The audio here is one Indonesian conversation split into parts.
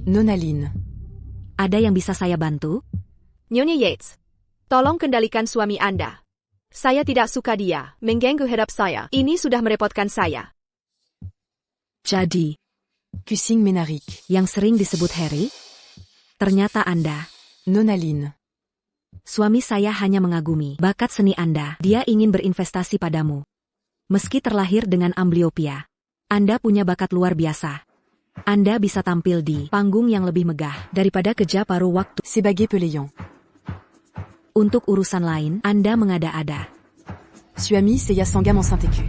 Nona Lin. Ada yang bisa saya bantu? Nyonya Yates, tolong kendalikan suami Anda. Saya tidak suka dia mengganggu hidup saya. Ini sudah merepotkan saya. Jadi, Cussing Menarik. yang sering disebut Harry? Ternyata Anda. Nona Lin. Suami saya hanya mengagumi bakat seni Anda. Dia ingin berinvestasi padamu. Meski terlahir dengan amblyopia, Anda punya bakat luar biasa. Anda bisa tampil di panggung yang lebih megah daripada kerja paruh waktu. Sebagai Pelayon. Untuk urusan lain, Anda mengada-ada. Suami Seiya Sangam enceinte écu.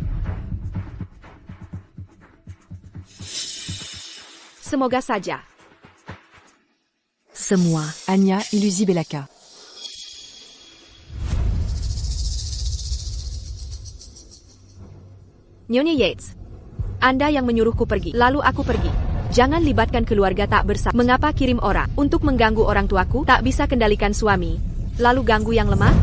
Semoga saja. Semua. Anya Ilusi Belaka. Nyonya Yates, Anda yang menyuruhku pergi, lalu aku pergi. Jangan libatkan keluarga tak bersalah. Mengapa kirim orang untuk mengganggu orang tuaku? Tak bisa kendalikan suami, lalu ganggu yang lemah?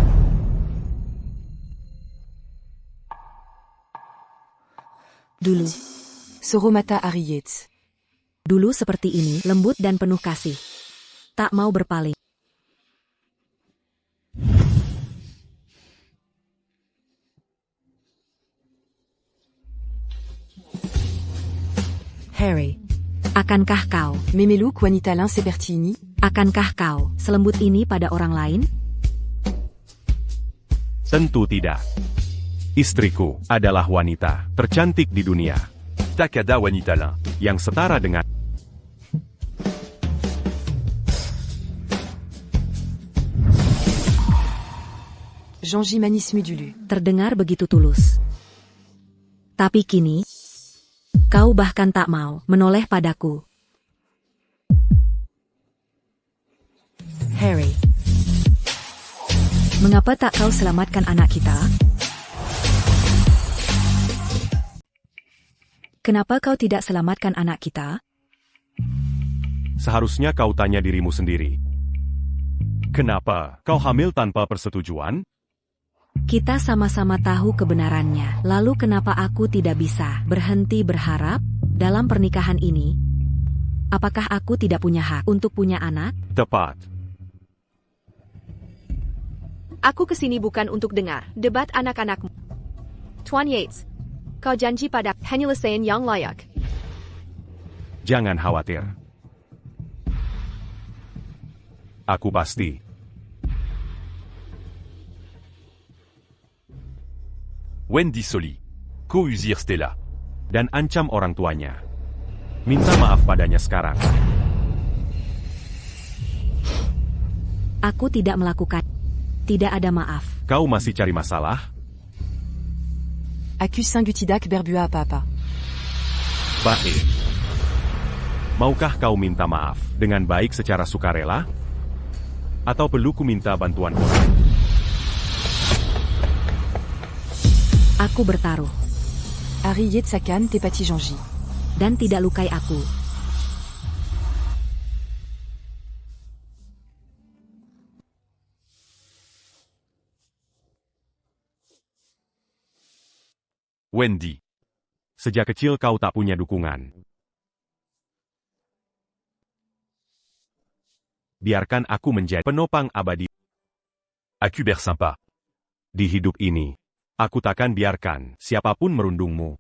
Dulu. Soromata Harry Yates. Dulu seperti ini, lembut dan penuh kasih. Tak mau berpaling. Harry. Akankah kau? Memeluk wanita lain seperti ini? Akankah kau selembut ini pada orang lain? Tentu tidak. Istriku adalah wanita tercantik di dunia. Tak ada wanita lain yang setara dengan Jean-J Manis Mudulu. Terdengar begitu tulus. Tapi kini, kau bahkan tak mau menoleh padaku. Harry. Mengapa tak kau selamatkan anak kita? Kenapa kau tidak selamatkan anak kita? seharusnya kau tanya dirimu sendiri. Kenapa kau hamil tanpa persetujuan? Kita sama-sama tahu kebenarannya. Lalu kenapa aku tidak bisa berhenti berharap dalam pernikahan ini? Apakah aku tidak punya hak untuk punya anak? Tepat. Aku kesini bukan untuk dengar debat anak-anakmu. Tuan Yates, kau janji pada penyelesaian yang layak. Jangan khawatir. Aku pasti. Wendy Soli, co-usir Stella, dan ancam orang tuanya. Minta maaf padanya sekarang. Aku tidak melakukan. Tidak ada maaf. Kau masih cari masalah? Accuse Saint-Gutidac Berbua Papa. Baik. Maukah kau minta maaf dengan baik secara sukarela? Atau perlu ku minta bantuan orang? Aku bertaruh. Harry Yetsakan Tepati Jean-J. Dan tidak lukai aku. Wendy. Sejak kecil kau tak punya dukungan. Biarkan aku menjadi penopang abadi. Aku bersampa. Di hidup ini, aku takkan biarkan siapapun merundungmu.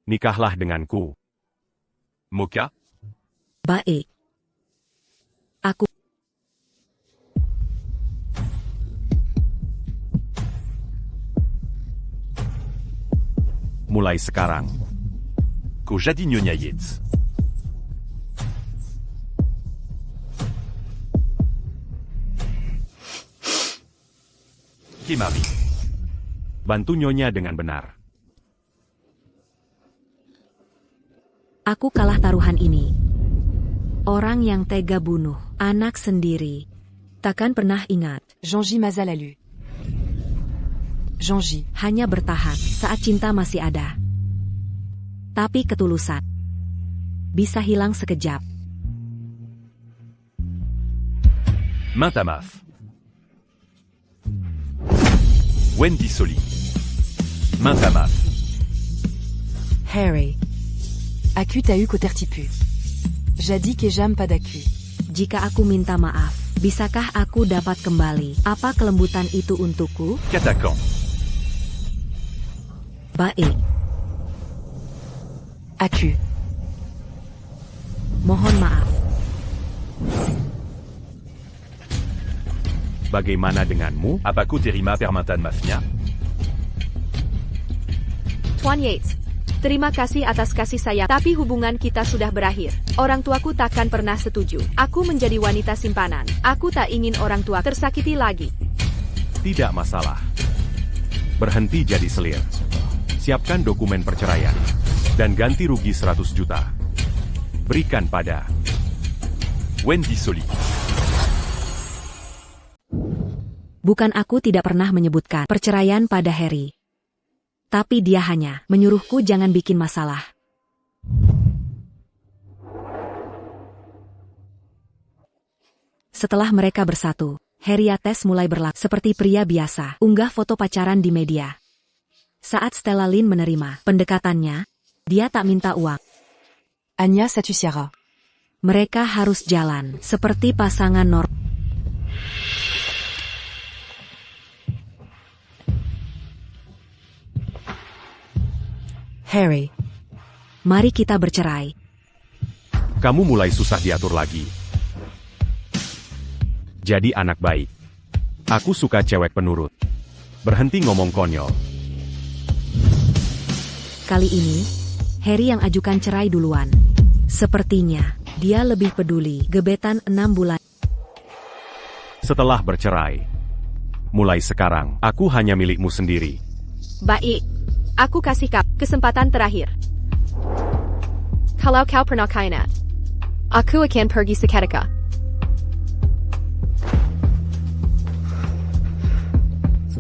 Nikahlah denganku. Muka? Baik. Aku. Mulai sekarang. Ku jadi Nyonya Yates. Kimari. Bantu Nyonya dengan benar. Aku kalah taruhan ini. Orang yang tega bunuh anak sendiri takkan pernah ingat. Jean-J Mazalalu. Jean-J. Hanya bertahan saat cinta masih ada. Tapi ketulusan bisa hilang sekejap. Main ta maf. Wendy Soli. Minta maaf. Harry, Aku t'a eu kotertipu. Jadi que jam padaku. jika aku minta maaf, bisakah aku dapat kembali apa kelembutan itu untukku? Katakan. Baik, Aku. mohon maaf. Bagaimana denganmu? Apaku terima permintaan maafnya? Tuan Yates, terima kasih atas kasih sayang, tapi hubungan kita sudah berakhir. Orang tuaku takkan pernah setuju. Aku menjadi wanita simpanan. Aku tak ingin orang tua tersakiti lagi. Tidak masalah. Berhenti jadi selir. Siapkan dokumen perceraian. Dan ganti rugi 100 juta. Berikan pada Wendy Soli. Bukan aku tidak pernah menyebutkan perceraian pada Harry. Tapi dia hanya menyuruhku jangan bikin masalah. Setelah mereka bersatu, Harriates mulai berlaku seperti pria biasa, unggah foto pacaran di media. Saat Stella Lynn menerima pendekatannya, dia tak minta uang. Anya Satusiara. Mereka harus jalan seperti pasangan normal. Harry, mari kita bercerai. kamu mulai susah diatur lagi. Jadi anak baik. Aku suka cewek penurut. Berhenti ngomong konyol. Kali ini, Harry yang ajukan cerai duluan. Sepertinya, dia lebih peduli gebetan 6 bulan. Setelah bercerai. Mulai sekarang, aku hanya milikmu sendiri. Baik. Aku kasih kau kesempatan terakhir. Kalau kau pernah kainat, aku akan pergi seketika.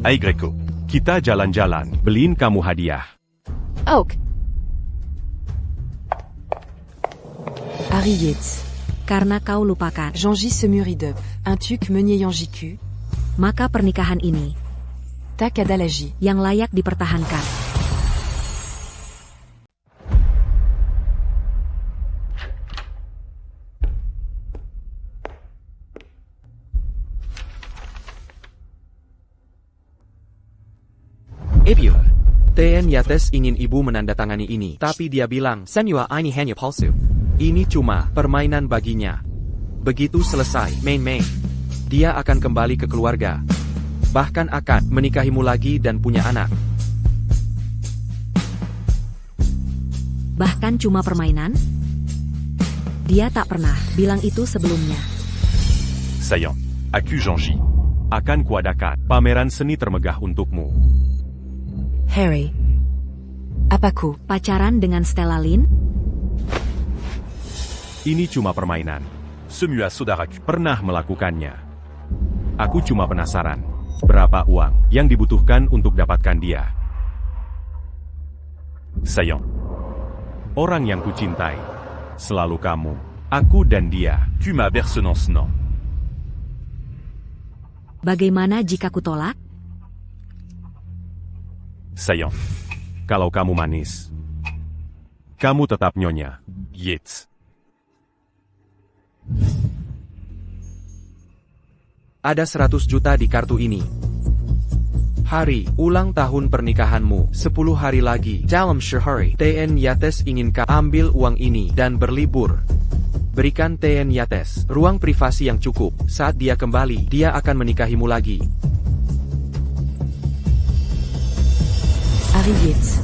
Hai Greco, kita jalan-jalan, beliin kamu hadiah. Oak. Harry Yates. Karena kau lupakan, Jean-J Semuridup. Un tuc meunier Yanjiku. maka pernikahan ini Tak adalaji. yang layak dipertahankan. Ibu, TN Yates ingin ibu menandatangani ini, tapi dia bilang, Senua ini hanya palsu. Ini cuma permainan baginya. Begitu selesai main-main, dia akan kembali ke keluarga. Bahkan akan menikahimu lagi dan punya anak. Bahkan cuma permainan? Dia tak pernah bilang itu sebelumnya. Sayang, aku Jean-J. Akan kuadakan pameran seni termegah untukmu. Harry, Apaku. pacaran dengan Stella Lynn? Ini cuma permainan. Semua saudaraku. Pernah melakukannya. Aku cuma penasaran. Berapa uang yang dibutuhkan untuk dapatkan dia? Sayang, Orang yang kucintai. Selalu kamu. Aku dan dia. tu m'as bersenance non. Bagaimana jika ku tolak? Sayang, Kalau kamu manis. Kamu tetap nyonya. Yates. Ada 100 juta di kartu ini. Hari, ulang tahun pernikahanmu, 10 hari lagi. Dalam sehari, TN Yates ingin kau ambil uang ini dan berlibur. Berikan TN Yates ruang privasi yang cukup. Saat dia kembali, dia akan menikahimu lagi. Harry Yates.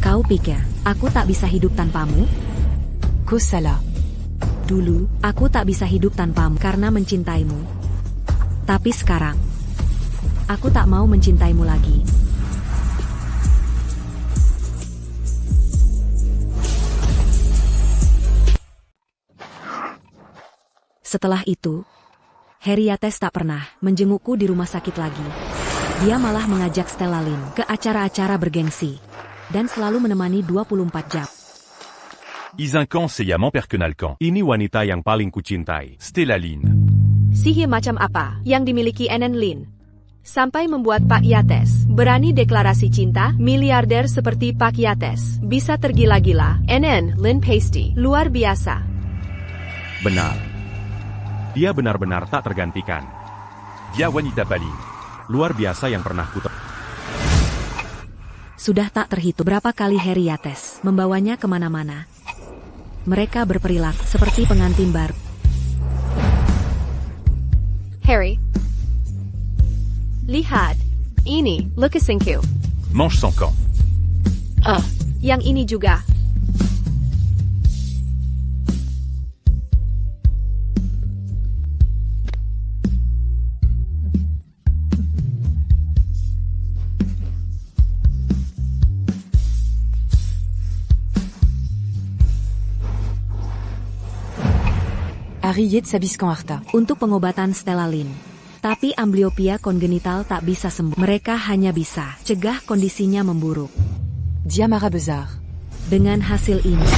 Kau pikir, aku tak bisa hidup tanpamu? Ko Salah. Dulu, aku tak bisa hidup tanpamu karena mencintaimu. Tapi sekarang, aku tak mau mencintaimu lagi. Setelah itu, Harriates tak pernah menjengukku di rumah sakit lagi. Dia malah mengajak Stella Lynn ke acara-acara bergengsi. Dan selalu menemani 24 jam. Isincan seyamment perkenalkan. Ini wanita yang paling kucintai. Stella Lynn. Sihir macam apa yang dimiliki Enen Lin? Sampai membuat Pak Yates berani deklarasi cinta, miliarder seperti Pak Yates bisa tergila-gila. NN, Lin Pasty, luar biasa. Benar. Dia benar-benar tak tergantikan. Dia wanita paling. Luar biasa yang pernah Sudah tak terhitung berapa kali Harry Yates membawanya kemana-mana. Mereka berperilaku seperti pengantin baru. Harry, lihat. Ini, Lukashenko. Mange son camp. Yang ini juga. Harry Yates Sabiscan Arta. Untuk pengobatan Stella Lynn. Tapi amblyopia kongenital tak bisa sembuh. Mereka hanya bisa cegah kondisinya memburuk. Diamara Bezar. Dengan hasil ini,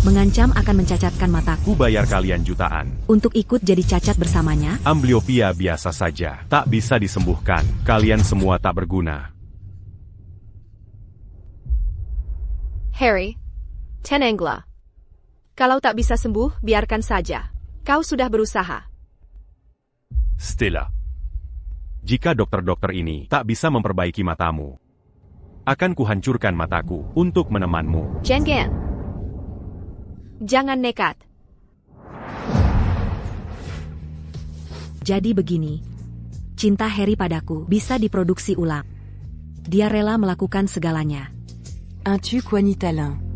mengancam akan mencacatkan mataku. Ku bayar kalian jutaan. Untuk ikut jadi cacat bersamanya, Amblyopia biasa saja. Tak bisa disembuhkan. Kalian semua tak berguna. Harry, Tenengla. Kalau tak bisa sembuh, biarkan saja. Kau sudah berusaha. Stella. Jika dokter-dokter ini tak bisa memperbaiki matamu, akan kuhancurkan mataku untuk menemanmu. Jangan. Jangan nekat. jadi begini. Cinta Harry padaku bisa diproduksi ulang. Dia rela melakukan segalanya. Un tu quanitalin.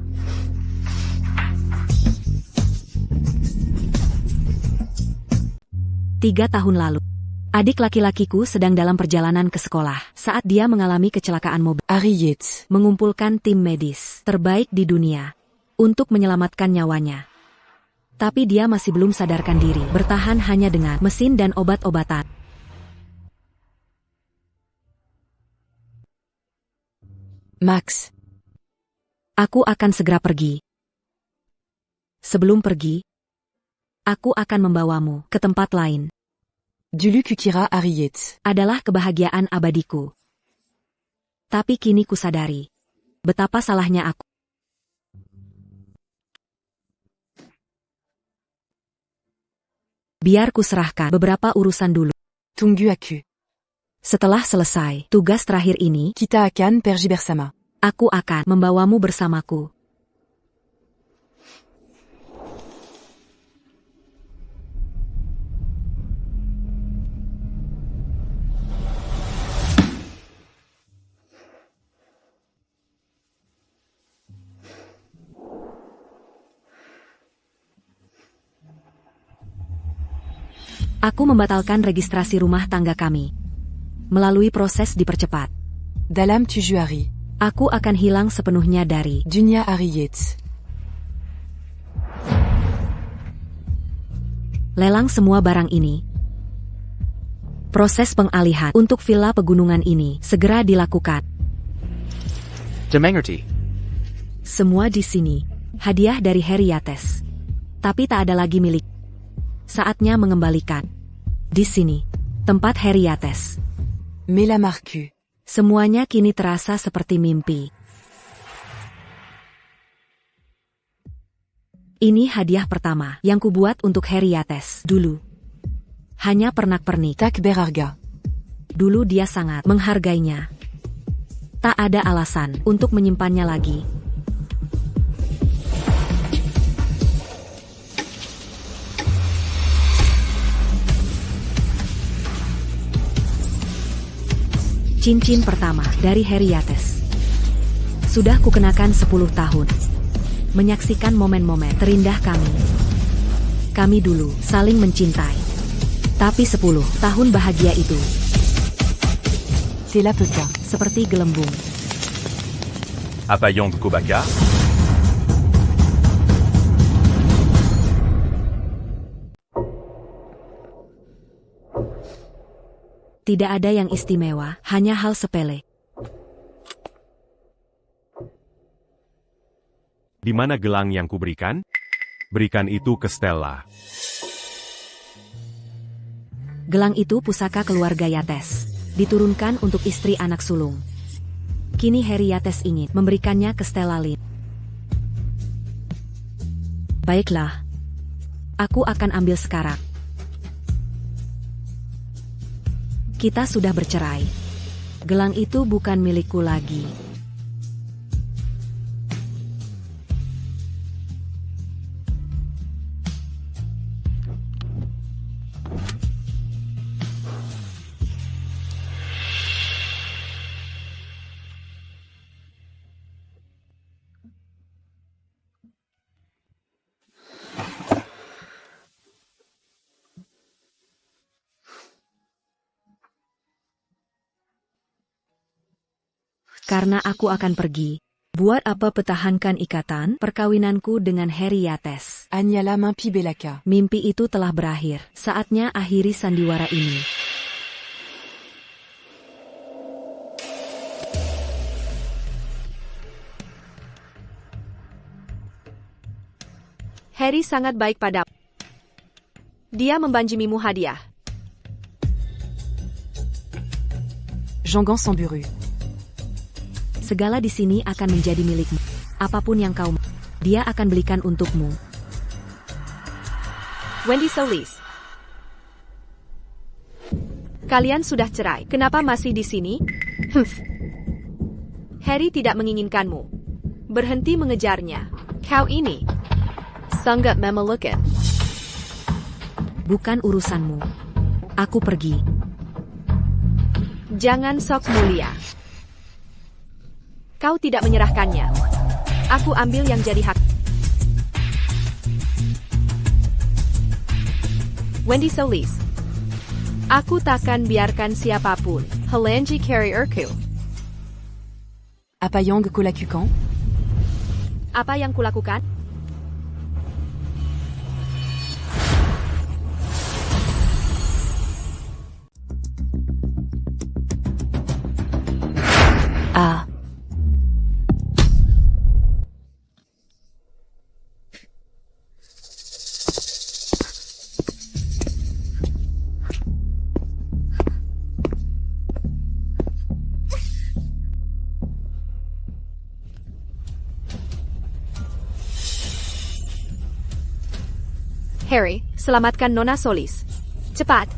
3 tahun lalu, adik laki-lakiku sedang dalam perjalanan ke sekolah saat dia mengalami kecelakaan mobil. Harry Yates. Mengumpulkan tim medis terbaik di dunia untuk menyelamatkan nyawanya. Tapi dia masih belum sadarkan diri, bertahan hanya dengan mesin dan obat-obatan. Max. Aku akan segera pergi. Sebelum pergi, aku akan membawamu ke tempat lain. Dulu kukira Harry Yates. Adalah kebahagiaan abadiku. Tapi kini kusadari betapa salahnya aku. Biar ku serahkan beberapa urusan dulu. Tunggu aku. Setelah selesai tugas terakhir ini, Kita akan pergi bersama. aku akan membawamu bersamaku. Aku membatalkan registrasi rumah tangga kami. Melalui proses dipercepat. Dalam tujuh hari. Aku akan hilang sepenuhnya dari Dunia Harry Yates. lelang semua barang ini. Proses pengalihan untuk villa pegunungan ini segera dilakukan. Demengerti. Semua di sini hadiah dari Harry Yates. Tapi tak ada lagi milik. Saatnya mengembalikan. Di sini, tempat Harry Yates. Mela Marcu. Semuanya kini terasa seperti mimpi. Ini hadiah pertama yang kubuat untuk Harry Yates dulu. Hanya pernak-pernik. Tak berharga. Dulu dia sangat menghargainya. Tak ada alasan untuk menyimpannya lagi. Cincin pertama dari Harry Yates. Sudah kukenakan 10 tahun. Menyaksikan momen-momen terindah kami. Kami dulu saling mencintai. Tapi 10 tahun bahagia itu C'est la peka. seperti gelembung. Apayong Kobaka. Tidak ada yang istimewa, hanya hal sepele. Di mana gelang yang kuberikan? Berikan itu ke Stella. Gelang itu pusaka keluarga Yates. diturunkan untuk istri anak sulung. Kini Harry Yates ingin memberikannya ke Stella Lynn. Baiklah. Aku akan ambil sekarang. Kita sudah bercerai. Gelang itu bukan milikku lagi. Karena aku akan pergi. Buat apa pertahankan ikatan perkawinanku dengan Harry Yates? Agnala Mimpi Belaka. Mimpi itu telah berakhir. Saatnya akhiri sandiwara ini. Harry sangat baik padamu. Dia membanjimimu hadiah. Jean Samburu. Segala di sini akan menjadi milikmu. Apapun yang kau mau, dia akan belikan untukmu. Wendy Solis. Kalian sudah cerai. Kenapa masih di sini? Harry tidak menginginkanmu. Berhenti mengejarnya. Kau ini sangat memelukan. Bukan urusanmu. Aku pergi. Jangan sok mulia. Kau tidak menyerahkannya. Aku ambil yang jadi hak. Wendy Solis. Aku takkan biarkan siapapun Halangi carrierku. Apa yang kulakukan? Apa yang kulakukan? Ah. Harry, selamatkan Nona Solis. Cepat.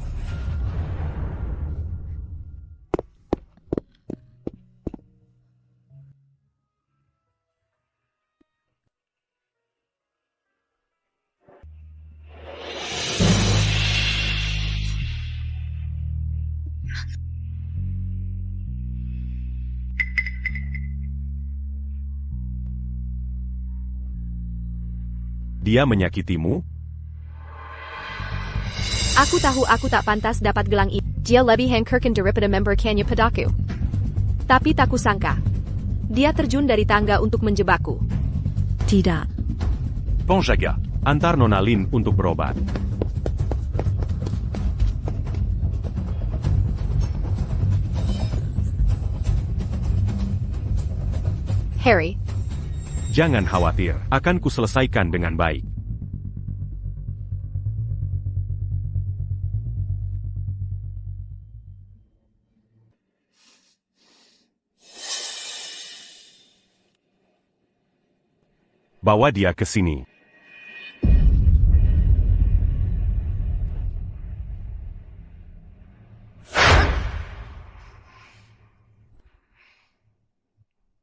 Dia menyakitimu? Aku tahu aku tak pantas dapat gelang itu. Dia lebih hengkerkan daripada member Kenya padaku. Tapi tak kusangka. Dia terjun dari tangga untuk menjebakku. Tidak. Panjaga. Antar Nona Lynn untuk berobat. Harry, Jangan khawatir, akan kuselesaikan dengan baik. Bawa dia ke sini.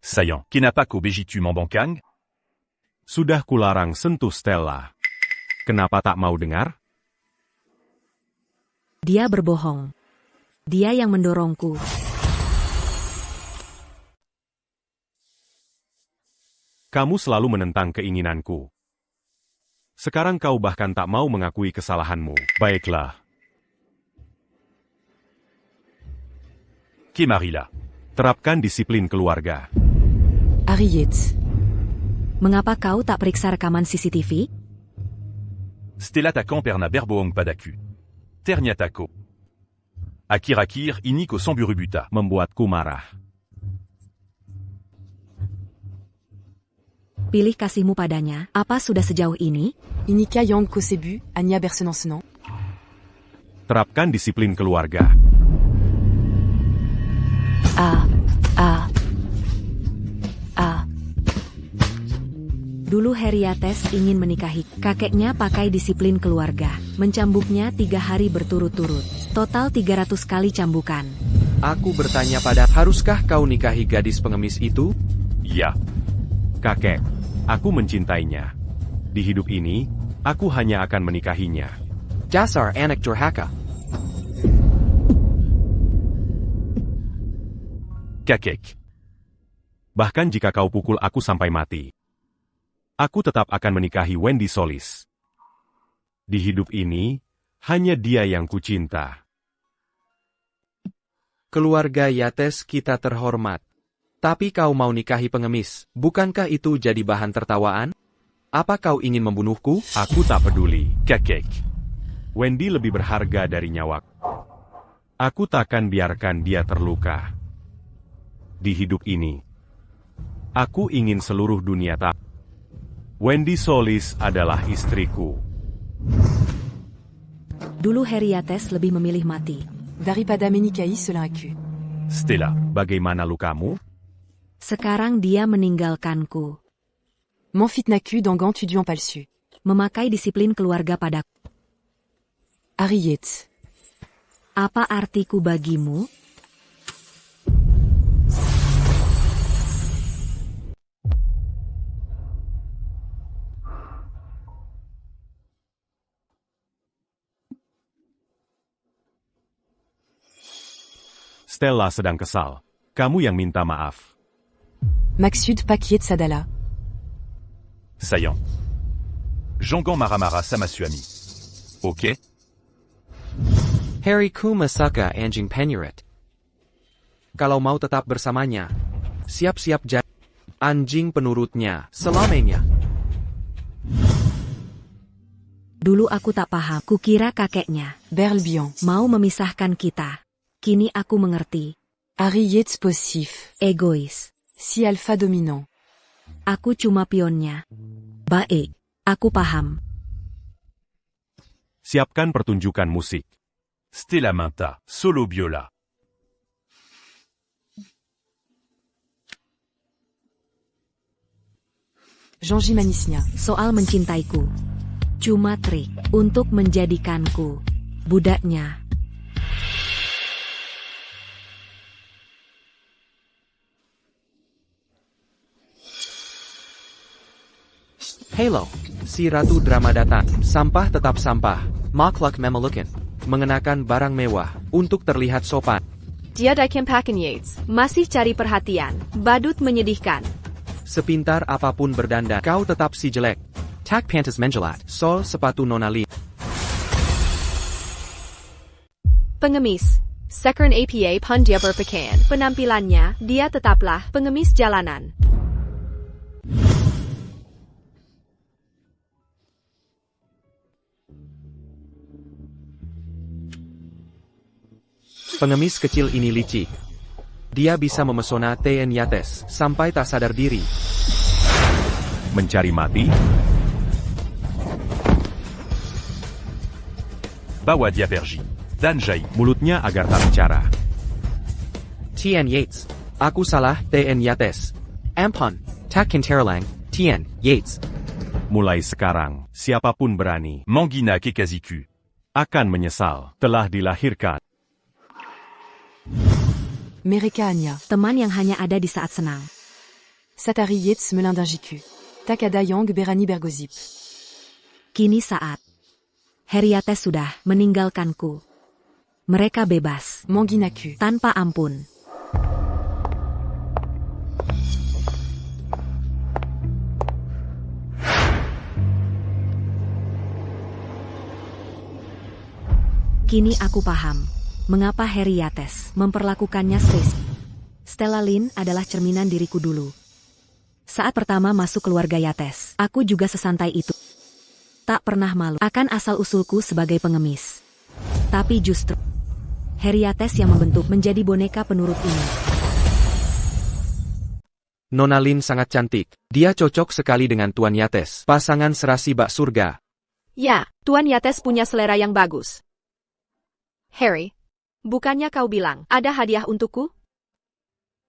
Saillant. Kenapa kau begitu membangkang? Sudah kularang sentuh Stella. Kenapa tak mau dengar? Dia berbohong. Dia yang mendorongku. Kamu selalu menentang keinginanku. Sekarang kau bahkan tak mau mengakui kesalahanmu. Baiklah. Kemarilla. Terapkan disiplin keluarga. Harry Yates. Mengapa kau tak periksa rekaman CCTV? Stella Takan perna berbohong padaku. Ternyatako. Akirakir iniko Samburu buta. Membuatku marah. Pilih kasihmu padanya. Apa sudah sejauh ini? Inika Yang Kosebu, Anya Bersenansenant. Terapkan disiplin keluarga. Ah. Ah. Ah. Dulu Heriates ingin menikahi kakeknya pakai disiplin keluarga. Mencambuknya 3 hari berturut-turut. Total 300 kali cambukan. Aku bertanya pada, haruskah kau nikahi gadis pengemis itu? Ya. Kakek, aku mencintainya. Di hidup ini, aku hanya akan menikahinya. Dasar anak durhaka. Kakek. Bahkan jika kau pukul aku sampai mati, aku tetap akan menikahi Wendy Solis. Di hidup ini, hanya dia yang kucinta. Keluarga Yates kita terhormat. Tapi kau mau nikahi pengemis, bukankah itu jadi bahan tertawaan? Apa kau ingin membunuhku? Aku tak peduli. Kakek. Wendy lebih berharga dari nyawaku. Aku takkan biarkan dia terluka. Di hidup ini, aku ingin seluruh dunia tahu. Wendy Solis adalah istriku. Dulu Heriates lebih memilih mati. Daripada menikahi cela aku. Stella. Bagaimana lukamu? Sekarang dia meninggalkanku. Mon fitnaku dangan tu duan palsu. Memakai disiplin keluarga padaku. Harriet. Apa artiku bagimu? Stella sedang kesal. Kamu yang minta maaf. Maksud Paquiet Sadala. Saillant. Jongan Maramara Samasuami. Ok? Harry Kumasaka Anjing Penyurit. Kalau mau tetap bersamanya, siap-siap jadi anjing penurutnya selamanya. Dulu aku tak paham. Kukira kakeknya Berlbian. mau memisahkan kita. Kini aku mengerti. Harriet possif. Egois. Si alpha dominant. Aku cuma pionnya. Baik. Aku paham. Siapkan pertunjukan musik. Stella Minta. Solo Biola. Jean-J Manisnia. Soal mencintaiku. Cuma trik untuk menjadikanku budaknya. Halo, si ratu drama datang. Sampah tetap sampah. Makhluk memalukan. Mengenakan barang mewah untuk terlihat sopan. Dia Dikempakan Yates. Masih cari perhatian. Badut menyedihkan. Sepintar apapun berdandan, kau tetap si jelek. Tak pantas menjelat. Sol sepatu nonali. Pengemis. Sekern APA pun dia berpakaian. Penampilannya, dia tetaplah pengemis jalanan. Pengemis kecil ini licik. Dia bisa memesona TN Yates sampai tak sadar diri. Mencari mati? Bawa dia pergi. Dan Jai. Mulutnya agar tak bicara. TN Yates. Aku salah, TN Yates. Ampun. Tak kinterlang, TN Yates. Mulai sekarang, siapapun berani Mangina Kekaziku. akan menyesal telah dilahirkan. Mereka Anya. Teman yang hanya ada di saat senang. Satari Yates Melindingiku. Takada Yang Berani Bergozip. Kini saat Heriates sudah meninggalkanku. Mereka bebas Manginaku. tanpa ampun. Kini aku paham mengapa Heriates memperlakukannya spesial. Stella Lynn adalah cerminan diriku dulu. Saat pertama masuk keluarga Yates, aku juga sesantai itu. Tak pernah malu akan asal-usulku sebagai pengemis. Tapi justru Heriates yang membentuk menjadi boneka penurut ini. Nona Lin sangat cantik. Dia cocok sekali dengan Tuan Yates. Pasangan serasi bak surga. Ya, Tuan Yates punya selera yang bagus. Harry, bukannya kau bilang ada hadiah untukku?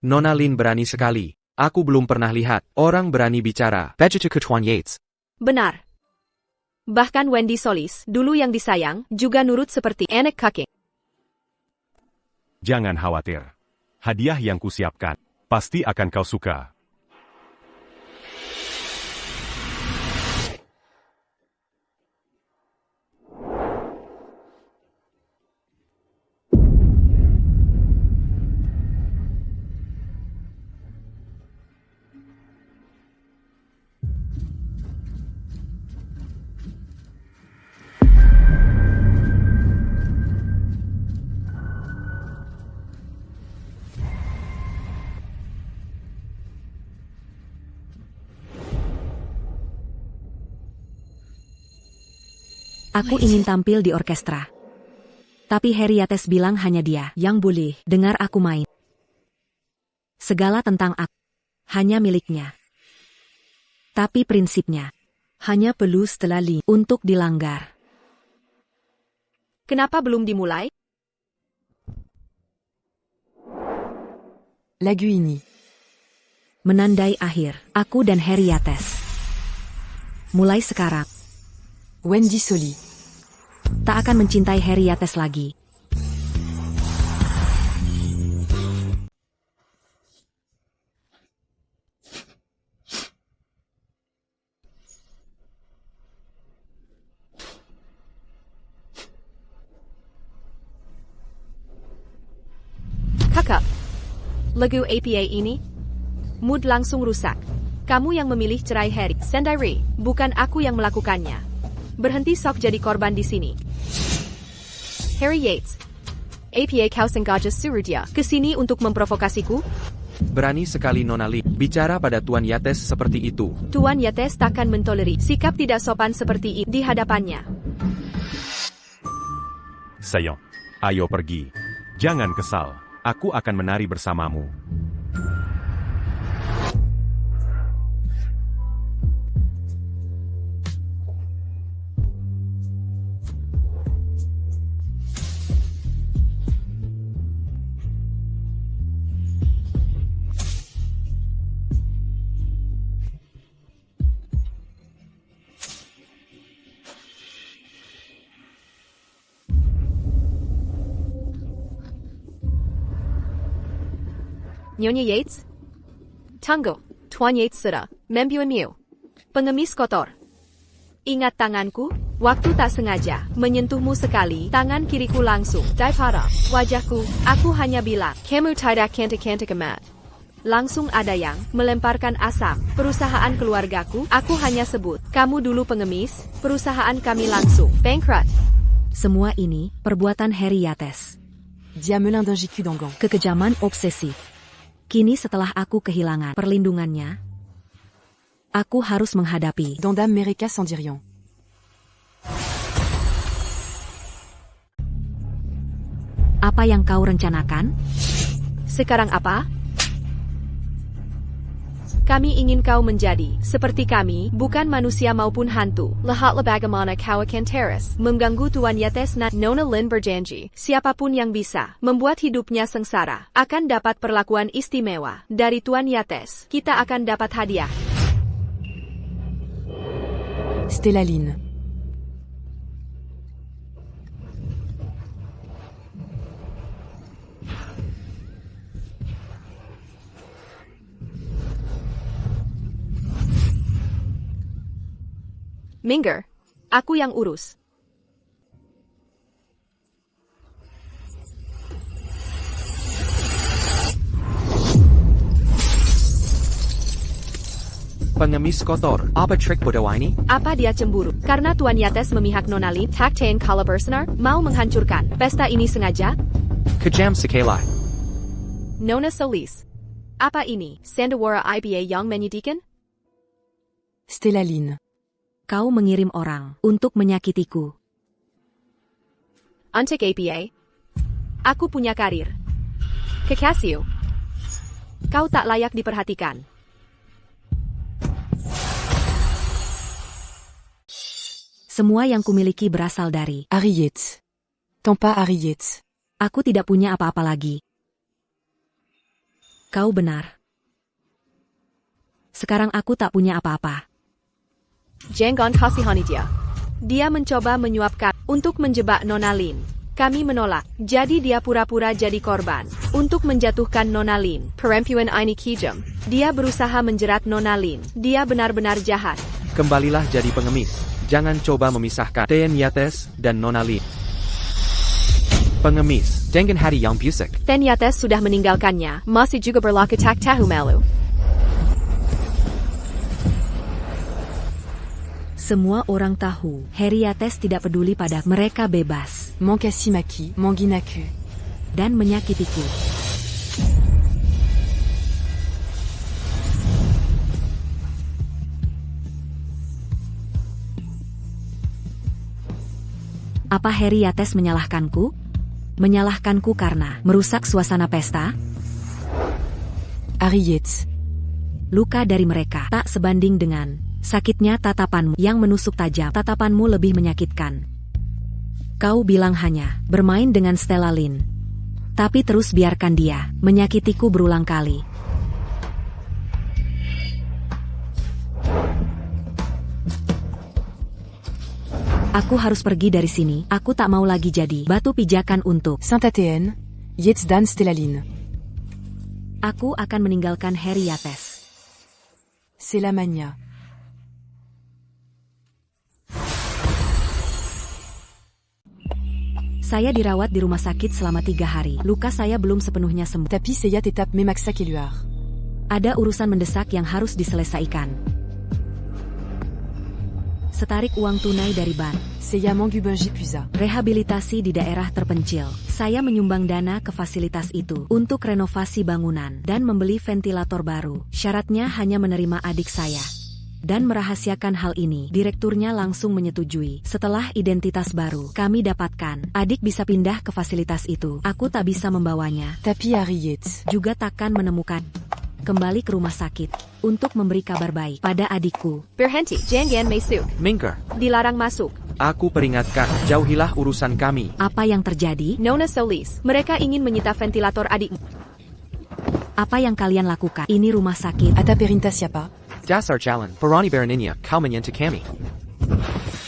Nona Lin berani sekali. Aku belum pernah lihat orang berani bicara. Begitu ke Tuan Yates. Benar. Bahkan Wendy Solis, dulu yang disayang, juga nurut seperti anak kakek. Jangan khawatir. Hadiah yang kusiapkan, pasti akan kau suka. Aku ingin tampil di orkestra. Tapi Henriettes bilang hanya dia yang boleh dengar aku main. Segala tentang aku hanya miliknya. Tapi prinsipnya hanya perlu setelah Lin untuk dilanggar. Kenapa belum dimulai? Lagu ini. Menandai akhir aku dan Henriettes. Mulai sekarang, Wendy Solis. tak akan mencintai Henriettes lagi. Kakak, lagu APA ini, mood langsung rusak. Kamu yang memilih cerai Harry Sendiri, bukan aku yang melakukannya. Berhenti sok jadi korban di sini. Harry Yates, APA kau sengaja suruh dia ke sini untuk memprovokasiku? Berani sekali Nona Lin bicara pada Tuan Yates seperti itu. Tuan Yates takkan mentoleri sikap tidak sopan seperti ini di hadapannya. Saillant. Ayo pergi. Jangan kesal. Aku akan menari bersamamu. Nyonya Yates? Tunggu, Tuan Yates sudah membunuhmu. Pengemis kotor. Ingat tanganku? Waktu tak sengaja menyentuhmu sekali, tangan kiriku langsung daripada wajahku. Aku hanya bilang, kamu tidak cantik-cantik amat. Langsung ada yang melemparkan asam. Perusahaan keluargaku, aku hanya sebut, kamu dulu pengemis, perusahaan kami langsung bankrupt. Semua ini perbuatan Henriettes. Diamelin d'un JQ d'Angan. Kekejaman obsesif. Kini setelah aku kehilangan perlindungannya, aku harus menghadapi Dame Mereka sans dire rien. apa yang kau rencanakan. Sekarang apa? Kami ingin kau menjadi seperti kami, bukan manusia maupun hantu. Lihatlah bagaimana kau akan teres mengganggu Tuan Yates dan Nona Lin berjanji. Siapapun yang bisa membuat hidupnya sengsara akan dapat perlakuan istimewa dari Tuan Yates. Kita akan dapat hadiah. Stella Lin. Minger, aku yang urus. Pengemis kotor, apa trik bodoh ini? Apa dia cemburu? Karena Tuan Yates memihak Nona Lin, Taktain Kala Bersenar, mau menghancurkan pesta ini sengaja? Kejam sekali. Nona Solis. Apa ini? Sandiwara IPA yang menyedihkan? Stella Lin. Kau mengirim orang untuk menyakitiku. Untuk APA. Aku punya karir. Kekasih. Kau tak layak diperhatikan. Semua yang kumiliki berasal dari Harry Yates. Tampa Harry Yates. aku tidak punya apa-apa lagi. Kau benar. Sekarang aku tak punya apa-apa. Jangan kasihani dia. Dia mencoba menyuapkan untuk menjebak Nona Lin. Kami menolak, jadi dia pura-pura jadi korban untuk menjatuhkan Nona Lin. Perempuan ini kejam. Dia berusaha menjerat Nona Lin. Dia benar-benar jahat. Kembalilah jadi pengemis. Jangan coba memisahkan Ten Yates dan Nona Lin. Pengemis, jangan hari yang busuk. Ten Yates sudah meninggalkannya, masih juga berlaku tak tahu malu. Semua orang tahu, Heriates tidak peduli pada mereka bebas. Mankasimaki, Manginaku. Dan menyakitiku. Apa Heriates menyalahkanku? Menyalahkanku karena merusak suasana pesta? Harry Yates. Luka dari mereka tak sebanding dengan sakitnya tatapanmu yang menusuk tajam. Tatapanmu lebih menyakitkan. Kau bilang hanya bermain dengan Stella Lin. Tapi terus biarkan dia menyakitiku berulang kali. Aku harus pergi dari sini. Aku tak mau lagi jadi batu pijakan untuk Saint-Athéenne, Yates dan Stella Lin. Aku akan meninggalkan Heriates. C'est la mania. Saya dirawat di rumah sakit selama 3 hari. Luka saya belum sepenuhnya sembuh. Tapi Seyat étape Memaxac Éluard. Ada urusan mendesak yang harus diselesaikan. Setarik uang tunai dari bank. Seya Mangubenji Puisa. Rehabilitasi di daerah terpencil. Saya menyumbang dana ke fasilitas itu untuk renovasi bangunan dan membeli ventilator baru. Syaratnya hanya menerima adik saya. Dan merahasiakan hal ini, direkturnya langsung menyetujui. Setelah identitas baru kami dapatkan, adik bisa pindah ke fasilitas itu. Aku tak bisa membawanya. Tapi Harry Yates. Juga takkan menemukan. Kembali ke rumah sakit untuk memberi kabar baik pada adikku. Berhenti, jangan masuk. Minker, Dilarang masuk. aku peringatkan, jauhilah urusan kami. Apa yang terjadi? Nona Solis, mereka ingin menyita ventilator adikmu. Apa yang kalian lakukan? Ini rumah sakit. Ata Perinta siapa? Dasar calon, Barani Beraninya, kau menyentuh kami.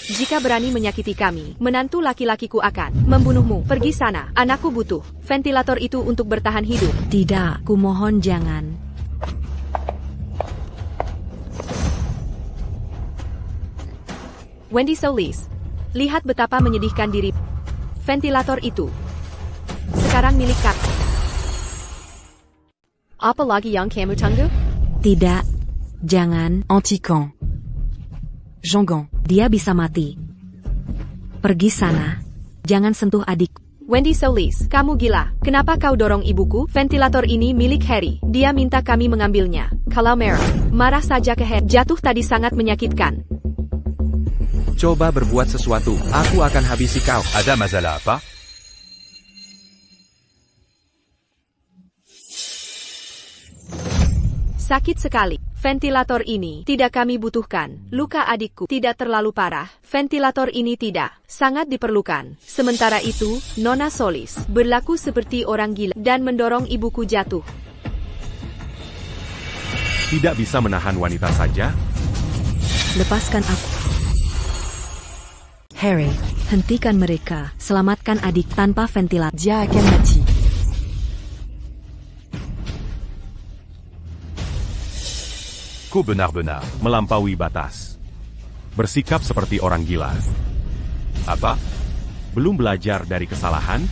Jika berani menyakiti kami, menantu laki-lakiku akan membunuhmu. Pergi sana, anakku butuh ventilator itu untuk bertahan hidup. Tidak, kumohon jangan. Wendy Solis, lihat betapa menyedihkan diri. Ventilator itu sekarang milik kami. Apa lagi yang kamu tunggu? Tidak, jangan. Antican. Jangan. Dia bisa mati. Pergi sana. Jangan sentuh adik. Wendy Solis, kamu gila. Kenapa kau dorong ibuku? Ventilator ini milik Harry. Dia minta kami mengambilnya. Kalau marah saja ke Harry. Jatuh tadi sangat menyakitkan. Coba berbuat sesuatu, aku akan habisi kau. Ada masalah apa? Sakit sekali. Ventilator ini tidak kami butuhkan. Luka adikku tidak terlalu parah. Ventilator ini tidak sangat diperlukan. Sementara itu, Nona Solis berlaku seperti orang gila dan mendorong ibuku jatuh. Tidak bisa menahan wanita saja? Lepaskan aku. Harry, hentikan mereka. Selamatkan adik tanpa ventilator. Dia akan mati. Kau benar-benar Melampaui batas. Bersikap seperti orang gila. apa? Belum belajar dari kesalahan?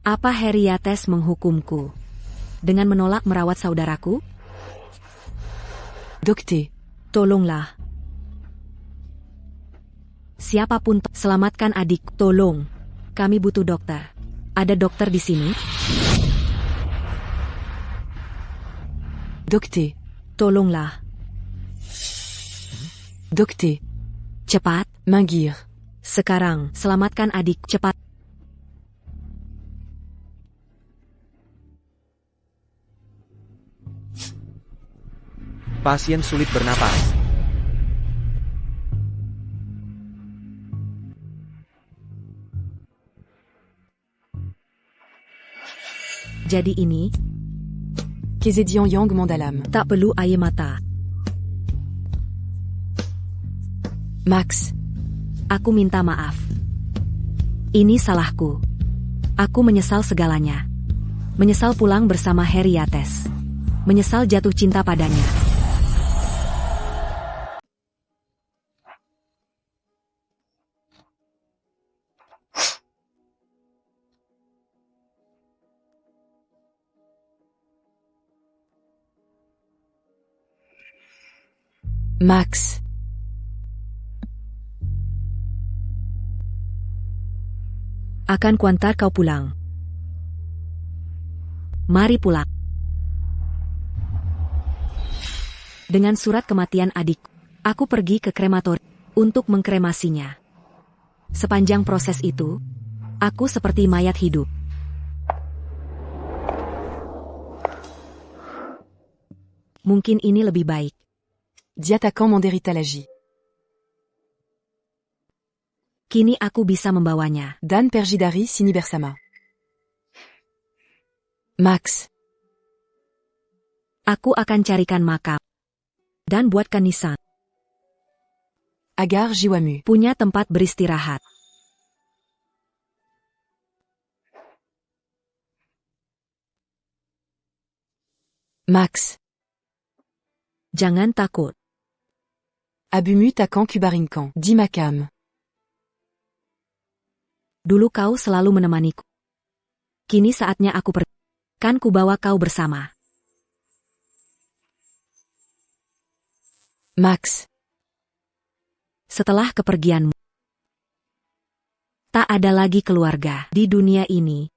Apa Heriates menghukumku dengan menolak merawat saudaraku? Docté. Tolonglah. Siapapun, selamatkan adik. Tolong. Kami butuh dokter. Ada dokter di sini? Docté. Tolonglah. Docté. Cepat. Mingir. Sekarang, selamatkan adik. Cepat. Pasien sulit bernapas. Jadi ini, Kezedian Yang Mandalam. tak perlu air mata. Max. Aku minta maaf. Ini salahku. Aku menyesal segalanya. Menyesal pulang bersama Harry Yates. Menyesal jatuh cinta padanya. Max. Akan kuantar kau pulang. Mari pulang. Dengan surat kematian adik, aku pergi ke krematorium untuk mengkremasinya. Sepanjang proses itu, aku seperti mayat hidup. Mungkin ini lebih baik. Diattaquant Manderita Lagi. Kini aku bisa membawanya. Dan Perjidari Sini Bersama. Max. Aku akan carikan makam. Dan buatkan nisan. Agar Jiwamu. Punya tempat beristirahat. Max. Jangan takut. Abumu Takan Kubarinkan. Di Makam. Dulu kau selalu menemaniku. Kini saatnya aku pergi. Kan ku bawa kau bersama. Max. Setelah kepergianmu, tak ada lagi keluarga di dunia ini.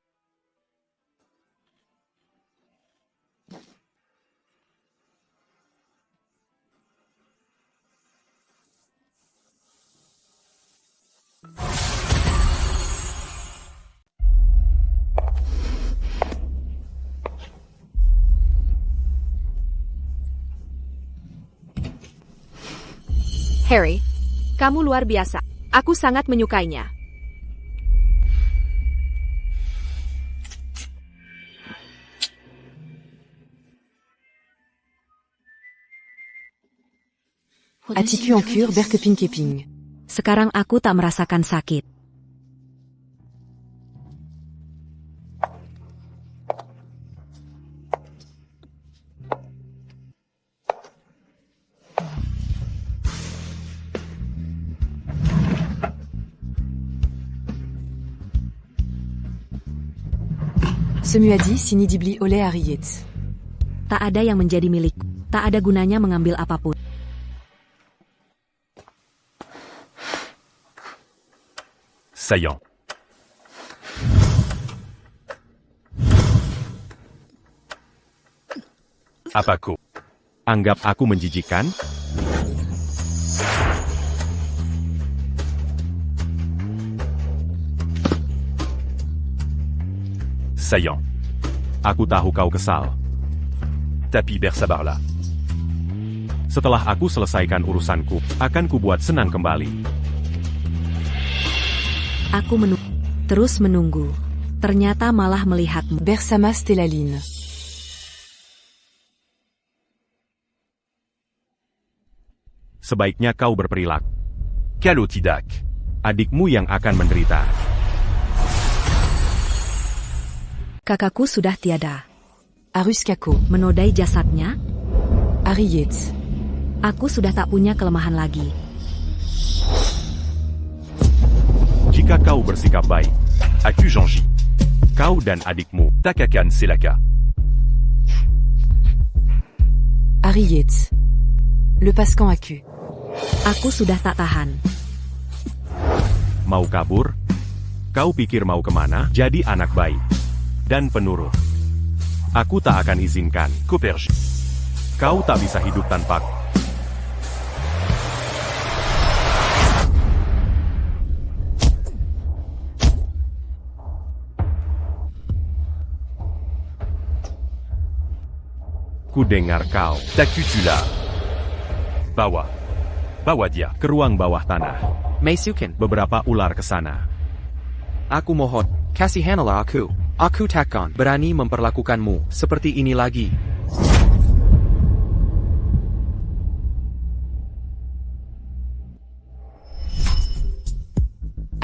Harry, kamu luar biasa. Aku sangat menyukainya. As-tu en cure Berkeping-Keping. Sekarang aku tak merasakan sakit. Semuadi Sini Dibli Oleh Harriet. Tak ada yang menjadi milikku. Tak ada gunanya mengambil apapun. Saillant. Apaco. Anggap aku menjijikan? Saillant. Aku tahu kau kesal. Tapi Bersabarla. Setelah aku selesaikan urusanku, akan kubuat senang kembali. Aku terus menunggu. Ternyata malah melihatmu. Bersama Stellaline. Sebaiknya kau berperilaku. Calotidac. Adikmu yang akan menderita. Kakakku sudah tiada. Aruskako. Menodai jasadnya, Harriet. aku sudah tak punya kelemahan lagi. Jika kau bersikap baik, Aku Janji. kau dan adikmu, Takakan Selaka. Harriet. Le Pascan Aku. Aku sudah tak tahan. mau kabur? Kau pikir mau kemana? Jadi anak baik. Dan penurut. Aku tak akan izinkan. Cauperge. Kau tak bisa hidup tanpa. Ku dengar kau. Takutula. Bawa. Bawa dia. Ke ruang bawah tanah. Masukin. Beberapa ular ke sana. Aku mohon, kasihanlah aku. Aku takkan berani memperlakukanmu seperti ini lagi.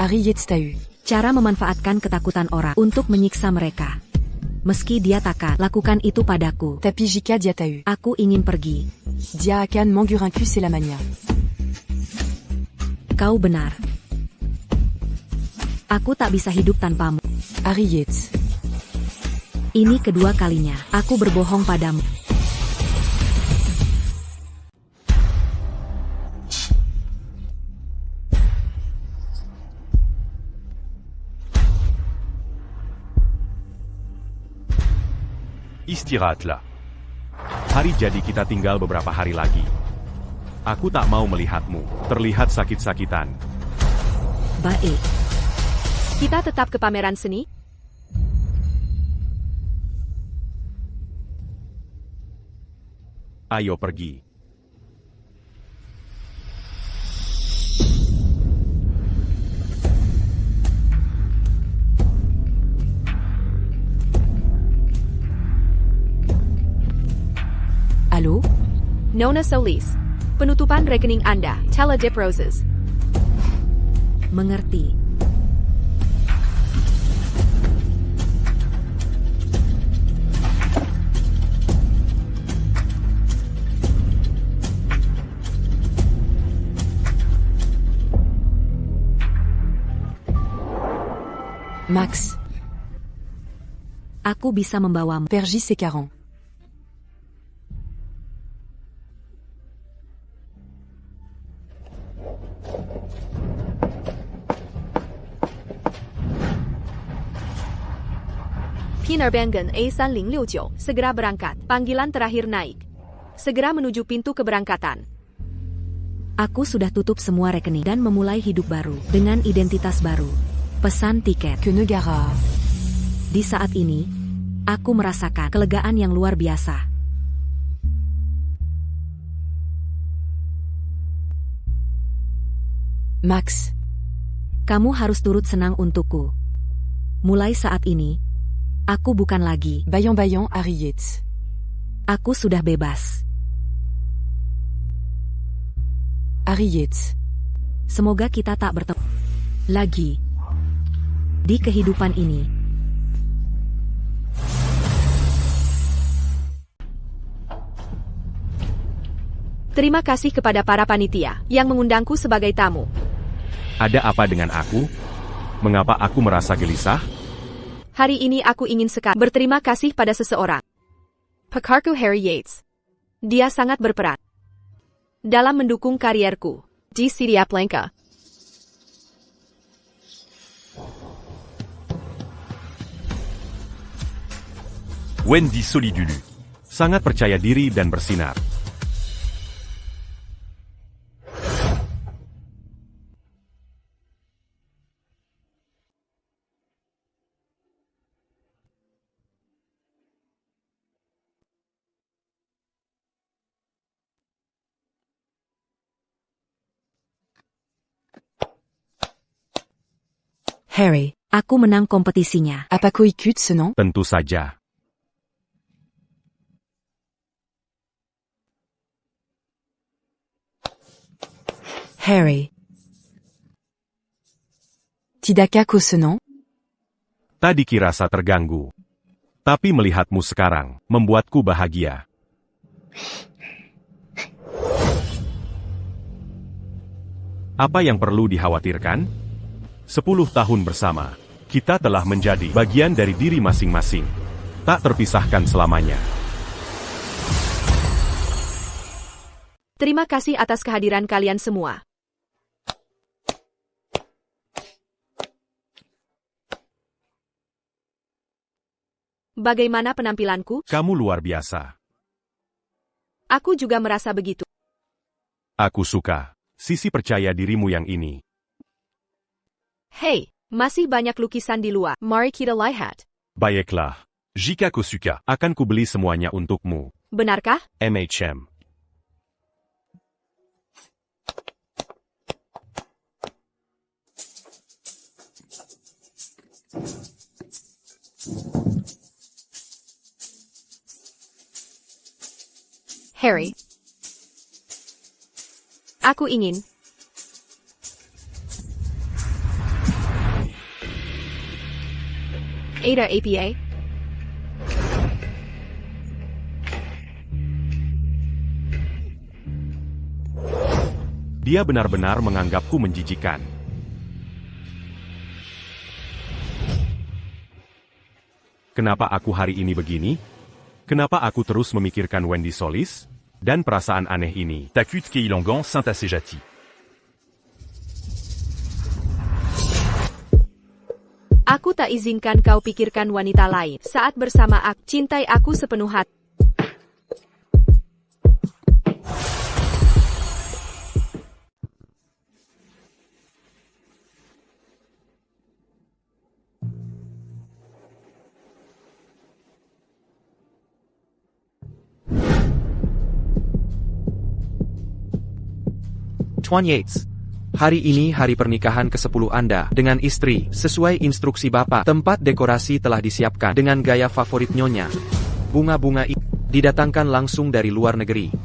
Harry Yates t'a eu. Cara memanfaatkan ketakutan orang untuk menyiksa mereka. Meski dia takkan lakukan itu padaku. Tapi Jika dia t'a eu. Aku ingin pergi. Dia akan m'engurincu c'est la manière. Kau benar. Aku tak bisa hidup tanpamu. Harry Yates. Ini kedua kalinya aku berbohong padamu. Istirahatlah. Hari jadi kita tinggal beberapa hari lagi. Aku tak mau melihatmu terlihat sakit-sakitan. Baik. Kita tetap ke pameran seni? Ayo pergi. Allô? Nona Solis. Penutupan rekening Anda. Tela Dip Roses. Mengerti. Max. Aku bisa membawamu. Pergis et Caron. Penerbangan A3069 segera berangkat. Panggilan terakhir naik. Segera menuju pintu keberangkatan. Aku sudah tutup semua rekening dan memulai hidup baru dengan identitas baru. Pesan tiket. Que Negara. Di saat ini, aku merasakan kelegaan yang luar biasa. Max. Kamu harus turut senang untukku. Mulai saat ini, aku bukan lagi. Bayan Harry Yates. Aku sudah bebas. Harry Yates. Semoga kita tak bertemu lagi di kehidupan ini. Terima kasih kepada para panitia yang mengundangku sebagai tamu. Ada apa dengan aku? Mengapa aku merasa gelisah? Hari ini aku ingin sekali berterima kasih pada seseorang. Pakarku Harry Yates. Dia sangat berperan dalam mendukung karierku di Sidiaplenka. Wendy Solidulu. Sangat percaya diri dan bersinar. Harry. Aku menang kompetisinya. Apako ikut ce nom? Tentu saja. Harry. Tidakah kau ce nom? Tadi kirasa terganggu. Tapi melihatmu sekarang, membuatku bahagia. Apa yang perlu dikhawatirkan? 10 tahun bersama, kita telah menjadi bagian dari diri masing-masing. Tak terpisahkan selamanya. Terima kasih atas kehadiran kalian semua. Bagaimana penampilanku? Kamu luar biasa. Aku juga merasa begitu. Aku suka sisi percaya dirimu yang ini. Hey, masih banyak lukisan di luar. Mari kita lihat. Baiklah, Jika Kosuka. akan kubeli semuanya untukmu. Benarkah? MHM. Harry. Aku ingin. Ada APA. Dia benar-benar menganggapku menjijikan. Kenapa aku hari ini begini? Kenapa aku terus memikirkan Wendy Solis? Dan perasaan aneh ini. Ta cuite Keilangan Saint-Assejati. Aku tak izinkan kau pikirkan wanita lain. Saat bersama aku, cintai aku sepenuh hati. Tuan Yates. Hari ini hari pernikahan ke-10 Anda dengan istri, sesuai instruksi Bapak. Tempat dekorasi telah disiapkan dengan gaya favorit Nyonya. Bunga-bunga ini didatangkan langsung dari luar negeri.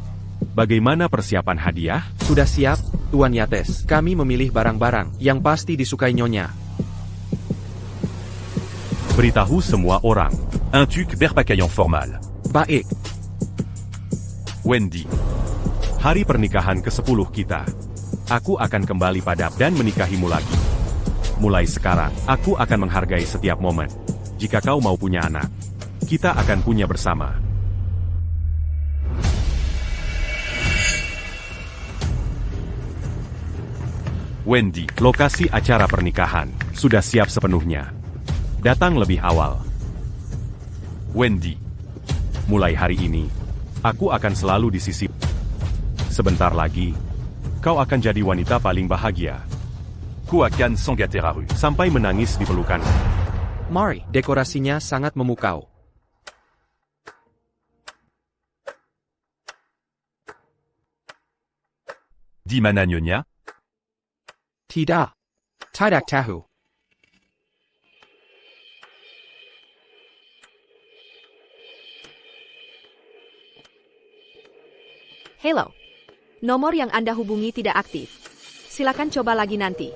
Bagaimana persiapan hadiah? Sudah siap, Tuan Yates. Kami memilih barang-barang yang pasti disukai Nyonya. Beritahu semua orang. Un tuc berpakaian formal. Baik. Wendy. Hari pernikahan ke-10 kita. Aku akan kembali padam dan menikahimu lagi. Mulai sekarang, aku akan menghargai setiap momen. Jika kau mau punya anak, kita akan punya bersama. Wendy. Lokasi acara pernikahan sudah siap sepenuhnya. Datang lebih awal. Wendy. Mulai hari ini, aku akan selalu di sisi. Sebentar lagi, kau akan jadi wanita paling bahagia. Kuakan Sangateraru. Sampai menangis di pelukan. Mari, dekorasinya sangat memukau. Di mana Nyonya? Tidak. Tidak tahu. Hello. Nomor yang Anda hubungi tidak aktif. Silakan coba lagi nanti.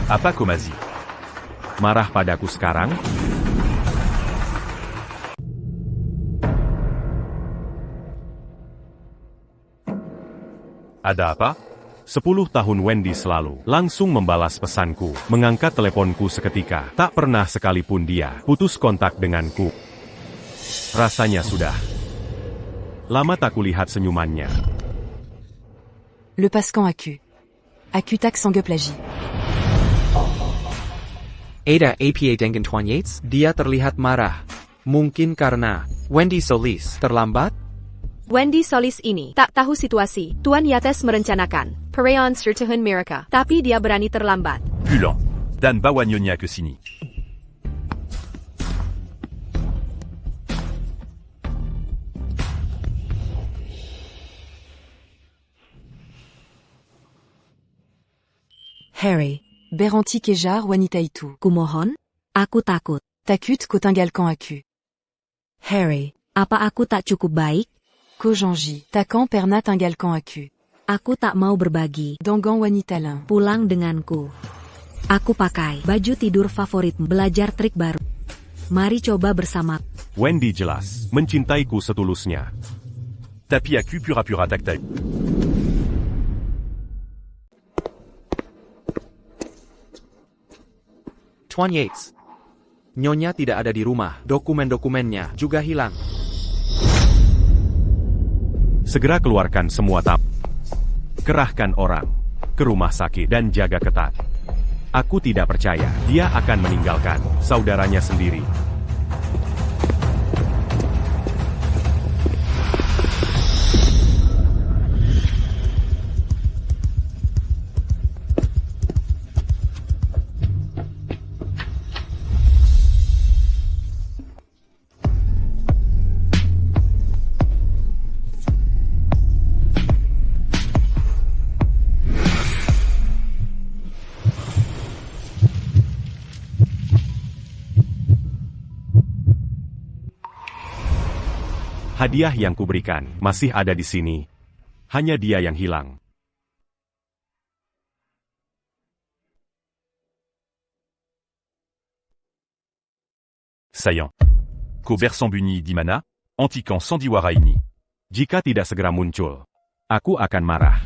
Apa Komazi? Marah padaku sekarang? Ada apa? 10 tahun Wendy selalu langsung membalas pesanku, mengangkat teleponku seketika. Tak pernah sekalipun dia putus kontak denganku. Rasanya sudah lama tak kulihat senyumannya. Le Pascan Acu. Acutac Sangueplagie. Ada APA dengan Tuan Yates, dia terlihat marah. Mungkin karena Wendy Solis terlambat? Wendy Solis ini tak tahu situasi. Tuan Yates merencanakan perayaan sertahan mereka, tapi dia berani terlambat. Pulang. Dan bawa Nyonya ke sini. Harry. Beranti Kejar wanita itu. Kumohon, aku takut. Takut kau tinggalkan aku. Harry. Apa aku tak cukup baik? Ko janji. Takkan pernah tinggalkan aku. Aku tak mau berbagi. Dangan wanita lain. Pulang denganku. Aku pakai baju tidur favoritmu. Belajar trik baru. Mari coba bersama. Wendy jelas mencintaiku setulusnya. Tapi aku pura-pura tak tahu. Tuan Yates. Nyonya tidak ada di rumah. Dokumen-dokumennya juga hilang. Segera keluarkan semua kerahkan orang ke rumah sakit dan jaga ketat. Aku tidak percaya dia akan meninggalkan saudaranya sendiri. Hadiah yang kuberikan masih ada di sini. Hanya dia yang hilang. Saillant. Ko Bersambuni Dimana, Antikan Sandiwara ini. Jika tidak segera muncul, aku akan marah.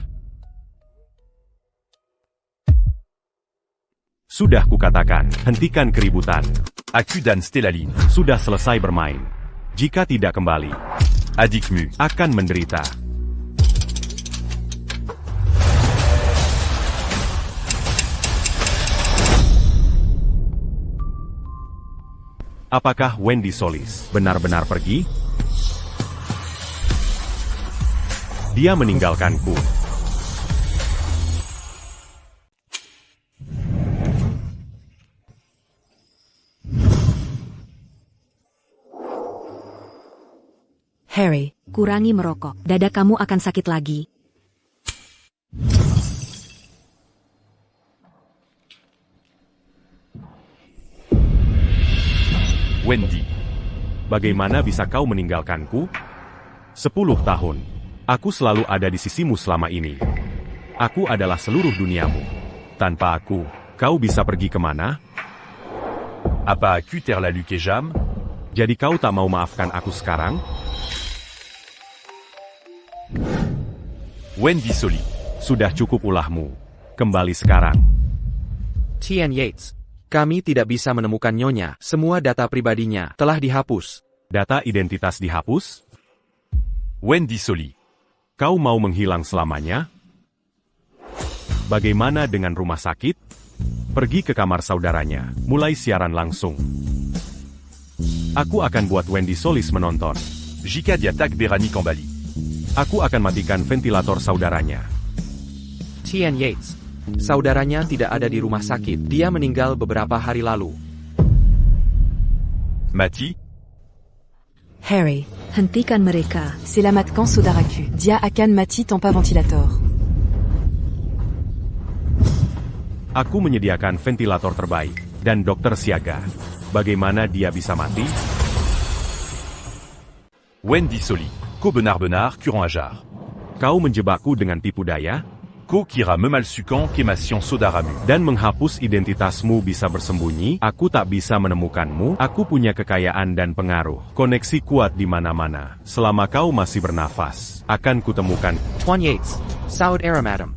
Sudah kukatakan, hentikan keributan. Akudan Stellaline. Sudah selesai bermain. Jika tidak kembali, Adikmu. akan menderita. Apakah Wendy Solis benar-benar pergi? Dia meninggalkanku. Harry, kurangi merokok. Dada kamu akan sakit lagi. Wendy. Bagaimana bisa kau meninggalkanku? 10 tahun. Aku selalu ada di sisimu selama ini. Aku adalah seluruh duniamu. Tanpa aku, kau bisa pergi kemana? Apa aku terlalu kejam? Jadi kau tak mau maafkan aku sekarang? Wendy Soli. Sudah cukup ulahmu. Kembali sekarang. Tian Yates. Kami tidak bisa menemukan Nyonya. Semua data pribadinya telah dihapus. Data identitas dihapus? Wendy Soli. Kau mau menghilang selamanya? Bagaimana dengan rumah sakit? Pergi ke kamar saudaranya, mulai siaran langsung. Aku akan buat Wendy Solis menonton. Jika diatak Berani Kambali. Aku akan matikan ventilator saudaranya. Tian Yates. Saudaranya tidak ada di rumah sakit. Dia meninggal beberapa hari lalu. Mati. Harry, hentikan mereka. Selamatkan saudaraku. Dia akan mati tanpa ventilator. Aku menyediakan ventilator terbaik, dan dokter siaga. Bagaimana dia bisa mati? Wendy Soli. Ko benar-benar kurang ajar. Kau menjebakku dengan tipu daya? Ko kira memalsukan kemation saudaramu. Dan menghapus identitasmu bisa bersembunyi, aku tak bisa menemukanmu, aku punya kekayaan dan pengaruh, koneksi kuat di mana-mana. Selama kau masih bernafas, akan kutemukan. Tuan Yates. Saud Era Madam.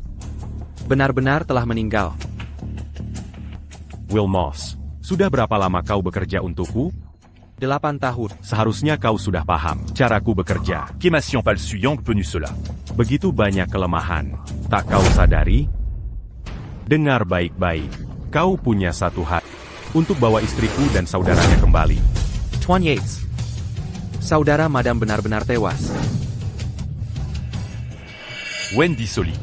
Benar-benar telah meninggal. Will Moss, sudah berapa lama kau bekerja untukku? 8 tahun. Seharusnya kau sudah paham caraku bekerja. Kemation palsu yang penu cela. Begitu banyak kelemahan, tak kau sadari? Dengar baik-baik, kau punya satu hak untuk bawa istriku dan saudaranya kembali. Tuan Yates. Saudara Madam benar-benar tewas. Wendy Soli.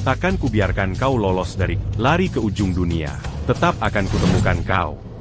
Takkan kubiarkan kau lolos dari lari ke ujung dunia. Tetap akan kutemukan kau.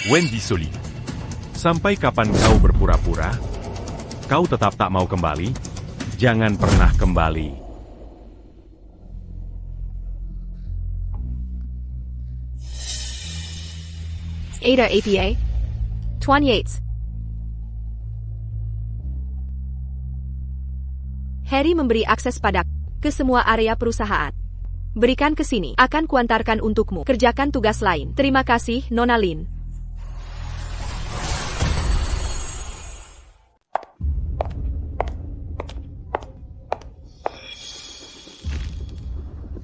Wendy Soli. Sampai kapan kau berpura-pura? Kau tetap tak mau kembali? Jangan pernah kembali. Ada APA. Tuan Yates. Harry memberi akses padak ke semua area perusahaan. Berikan ke sini. Akan kuantarkan untukmu. Kerjakan tugas lain. Terima kasih, Nona Lin.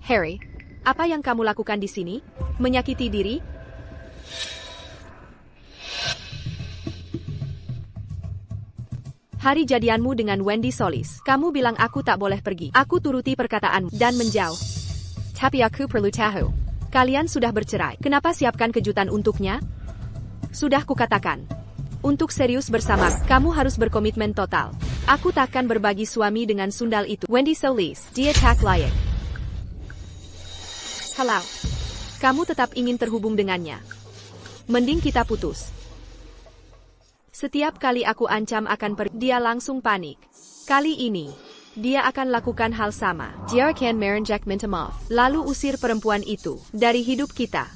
Harry, apa yang kamu lakukan di sini? Menyakiti diri? Hari jadianmu dengan Wendy Solis. Kamu bilang aku tak boleh pergi. Aku turuti perkataanmu dan menjauh. Tapi aku perlu tahu. Kalian sudah bercerai. Kenapa siapkan kejutan untuknya? Sudah kukatakan. Untuk serius bersama, kamu harus berkomitmen total. Aku takkan berbagi suami dengan sundal itu. Wendy Solis, dia tak layak. Halo. Kamu tetap ingin terhubung dengannya. Mending kita putus. Setiap kali aku ancam akan pergi, dia langsung panik. Kali ini, dia akan lakukan hal sama. Dia akan merenjak minta maaf, lalu usir perempuan itu dari hidup kita.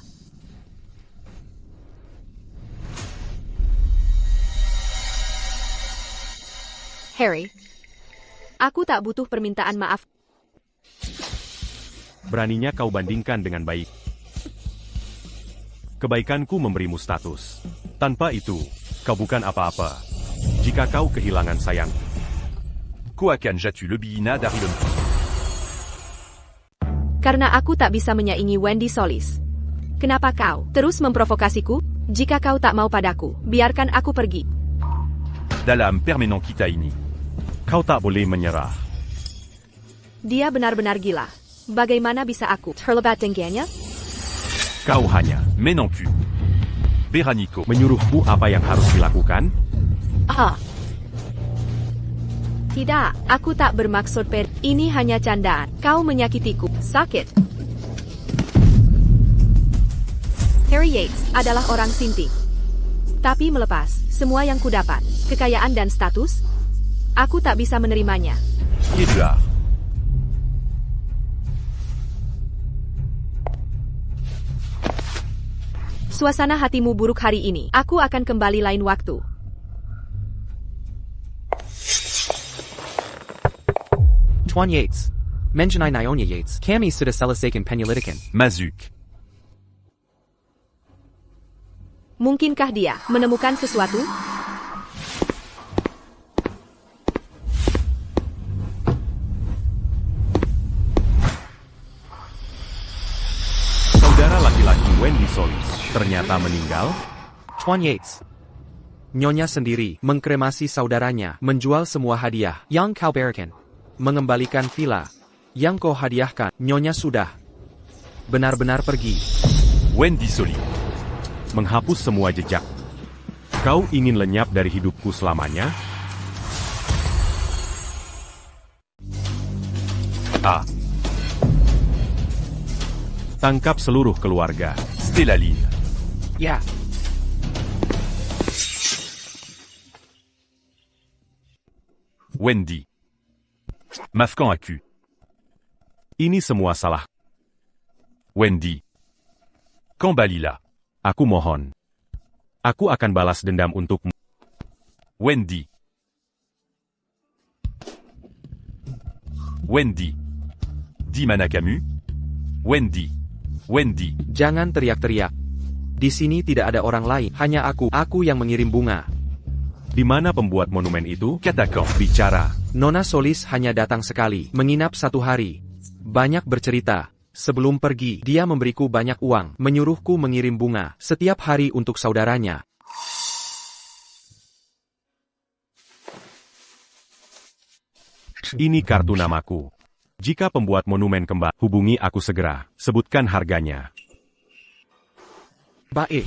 Harry, aku tak butuh permintaan maaf. Beraninya kau bandingkan dengan baik. Kebaikanku memberimu status. Tanpa itu, kau bukan apa-apa. Jika kau kehilangan sayang. Koakan Jatu Lebihina dari Lem. Karena aku tak bisa menyaingi Wendy Solis. Kenapa kau terus memprovokasiku? Jika kau tak mau padaku, biarkan aku pergi. Dalam permanent kita ini. Kau tak boleh menyerah. Dia benar-benar gila. Bagaimana bisa aku terlibat dengannya? Kau hanya Mais non plus. Beranico. menyuruhku apa yang harus dilakukan? Tidak, aku tak bermaksud ini hanya candaan. Kau menyakitiku. Sakit. Harry Yates adalah orang sinting. Tapi melepas semua yang kudapat, kekayaan dan status, aku tak bisa menerimanya. Edouard. Suasana hatimu buruk hari ini. Aku akan kembali lain waktu. Tuan Yates. Mengenai Nyonya Yates, kami sudah selesaikan penyelidikan. Mazuk. Mungkinkah dia menemukan sesuatu? Saudara laki-laki Wendy Solis ternyata meninggal? Tuan Yates. Nyonya sendiri mengkremasi saudaranya, menjual semua hadiah yang kau berikan, mengembalikan villa yang kau hadiahkan. Nyonya sudah benar-benar pergi. Wendy Solis. Menghapus semua jejak. Kau ingin lenyap dari hidupku selamanya? Tangkap seluruh keluarga. Stellaline. Ya. Wendy. Mafkan Aku. Ini semua salah. Wendy. Kambalila. Aku mohon. Aku akan balas dendam untukmu. Wendy. Wendy. Dimanakamu. Wendy. Wendy. Jangan teriak-teriak. Di sini tidak ada orang lain, hanya aku. Aku yang mengirim bunga. Di mana pembuat monumen itu? Katakan. Bicara. Nona Solis hanya datang sekali, menginap 1 hari. Banyak bercerita. Sebelum pergi, dia memberiku banyak uang, menyuruhku mengirim bunga setiap hari untuk saudaranya. Ini kartu namaku. Jika pembuat monumen kembali, hubungi aku segera. Sebutkan harganya. Baik.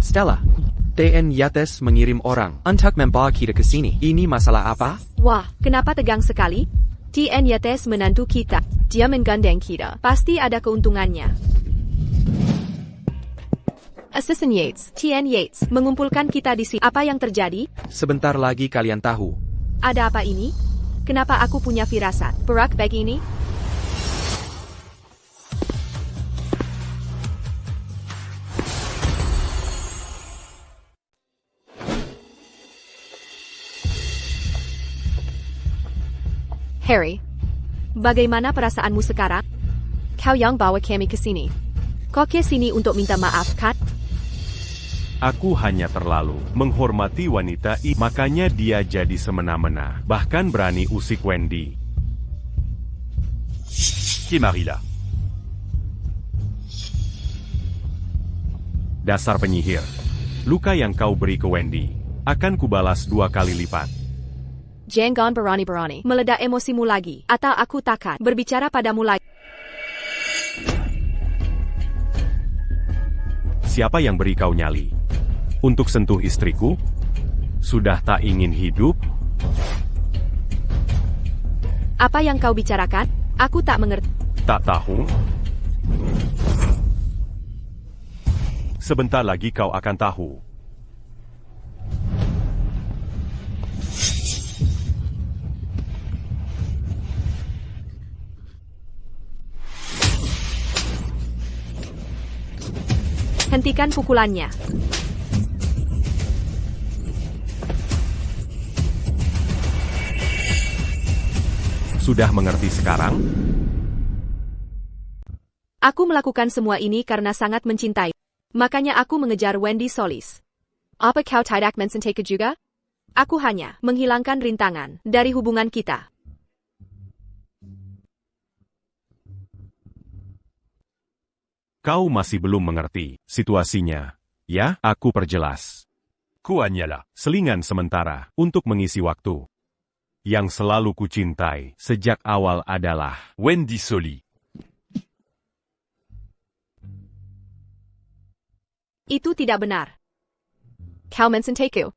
Stella. TN Yates mengirim orang untuk membawa kita ke sini. Ini masalah apa? Wah, kenapa tegang sekali? TN Yates menantu kita. Dia menggandeng kita. Pasti ada keuntungannya. Assistant Yates, TN Yates, mengumpulkan kita di sini. Apa yang terjadi? Sebentar lagi kalian tahu. Ada apa ini? Kenapa aku punya firasat? Berak bag ini? Harry, bagaimana perasaanmu sekarang? Kau yang bawa kami ke sini. Kau ke sini untuk minta maaf, kan? Aku hanya terlalu menghormati wanita ini, makanya dia jadi semena-mena. Bahkan berani usik Wendy. Kemarila. Dasar penyihir. Luka yang kau beri ke Wendy akan kubalas 2 kali lipat. Jangan berani-berani meledak emosimu lagi, atau aku takkan berbicara padamu lagi. siapa yang beri kau nyali? Untuk sentuh istriku? Sudah tak ingin hidup? Apa yang kau bicarakan? Aku tak mengerti. Tak tahu? Sebentar lagi kau akan tahu. Hentikan pukulannya. Sudah mengerti sekarang? Aku melakukan semua ini karena sangat mencintai. Makanya aku mengejar Wendy Solis. Apa kau tidak mencintai juga? Aku hanya menghilangkan rintangan dari hubungan kita. Kau masih belum mengerti situasinya. Ya, aku perjelas. Koanyala. Selingan sementara untuk mengisi waktu. Yang selalu kucintai sejak awal adalah Wendy Soli. Itu tidak benar. Kau mensentaiku.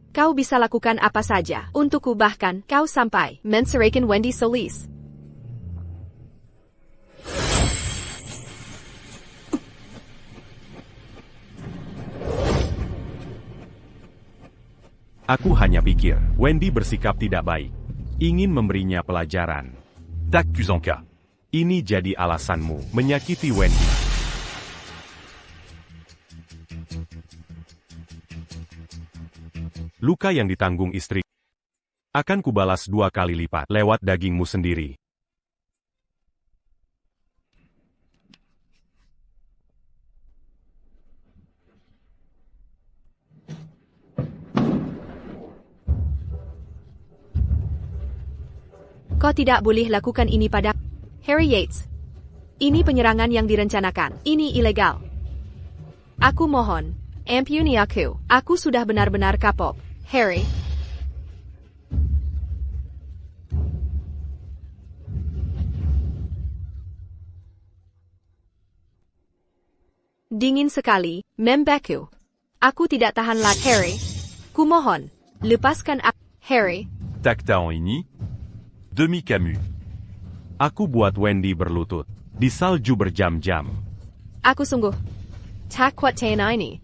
Kau bisa lakukan apa saja untukku, bahkan kau sampai menceraikan Wendy Solis. Aku hanya pikir Wendy bersikap tidak baik. Ingin memberinya pelajaran. T'accuse-en-cas. Ini jadi alasanmu menyakiti Wendy. Luka yang ditanggung istri akan kubalas 2 kali lipat lewat dagingmu sendiri. Kau tidak boleh lakukan ini pada Harry Yates. Ini penyerangan yang direncanakan. Ini ilegal. Aku mohon, ampuni aku. Aku sudah benar-benar kapok, Harry. Dingin sekali, membeku. Aku tidak tahan lagi, Harry. Kumohon, lepaskan aku, Harry. Tacta en ini. Demi Camus. Aku buat Wendy berlutut di salju berjam-jam. Aku sungguh tak kuat tahan ini.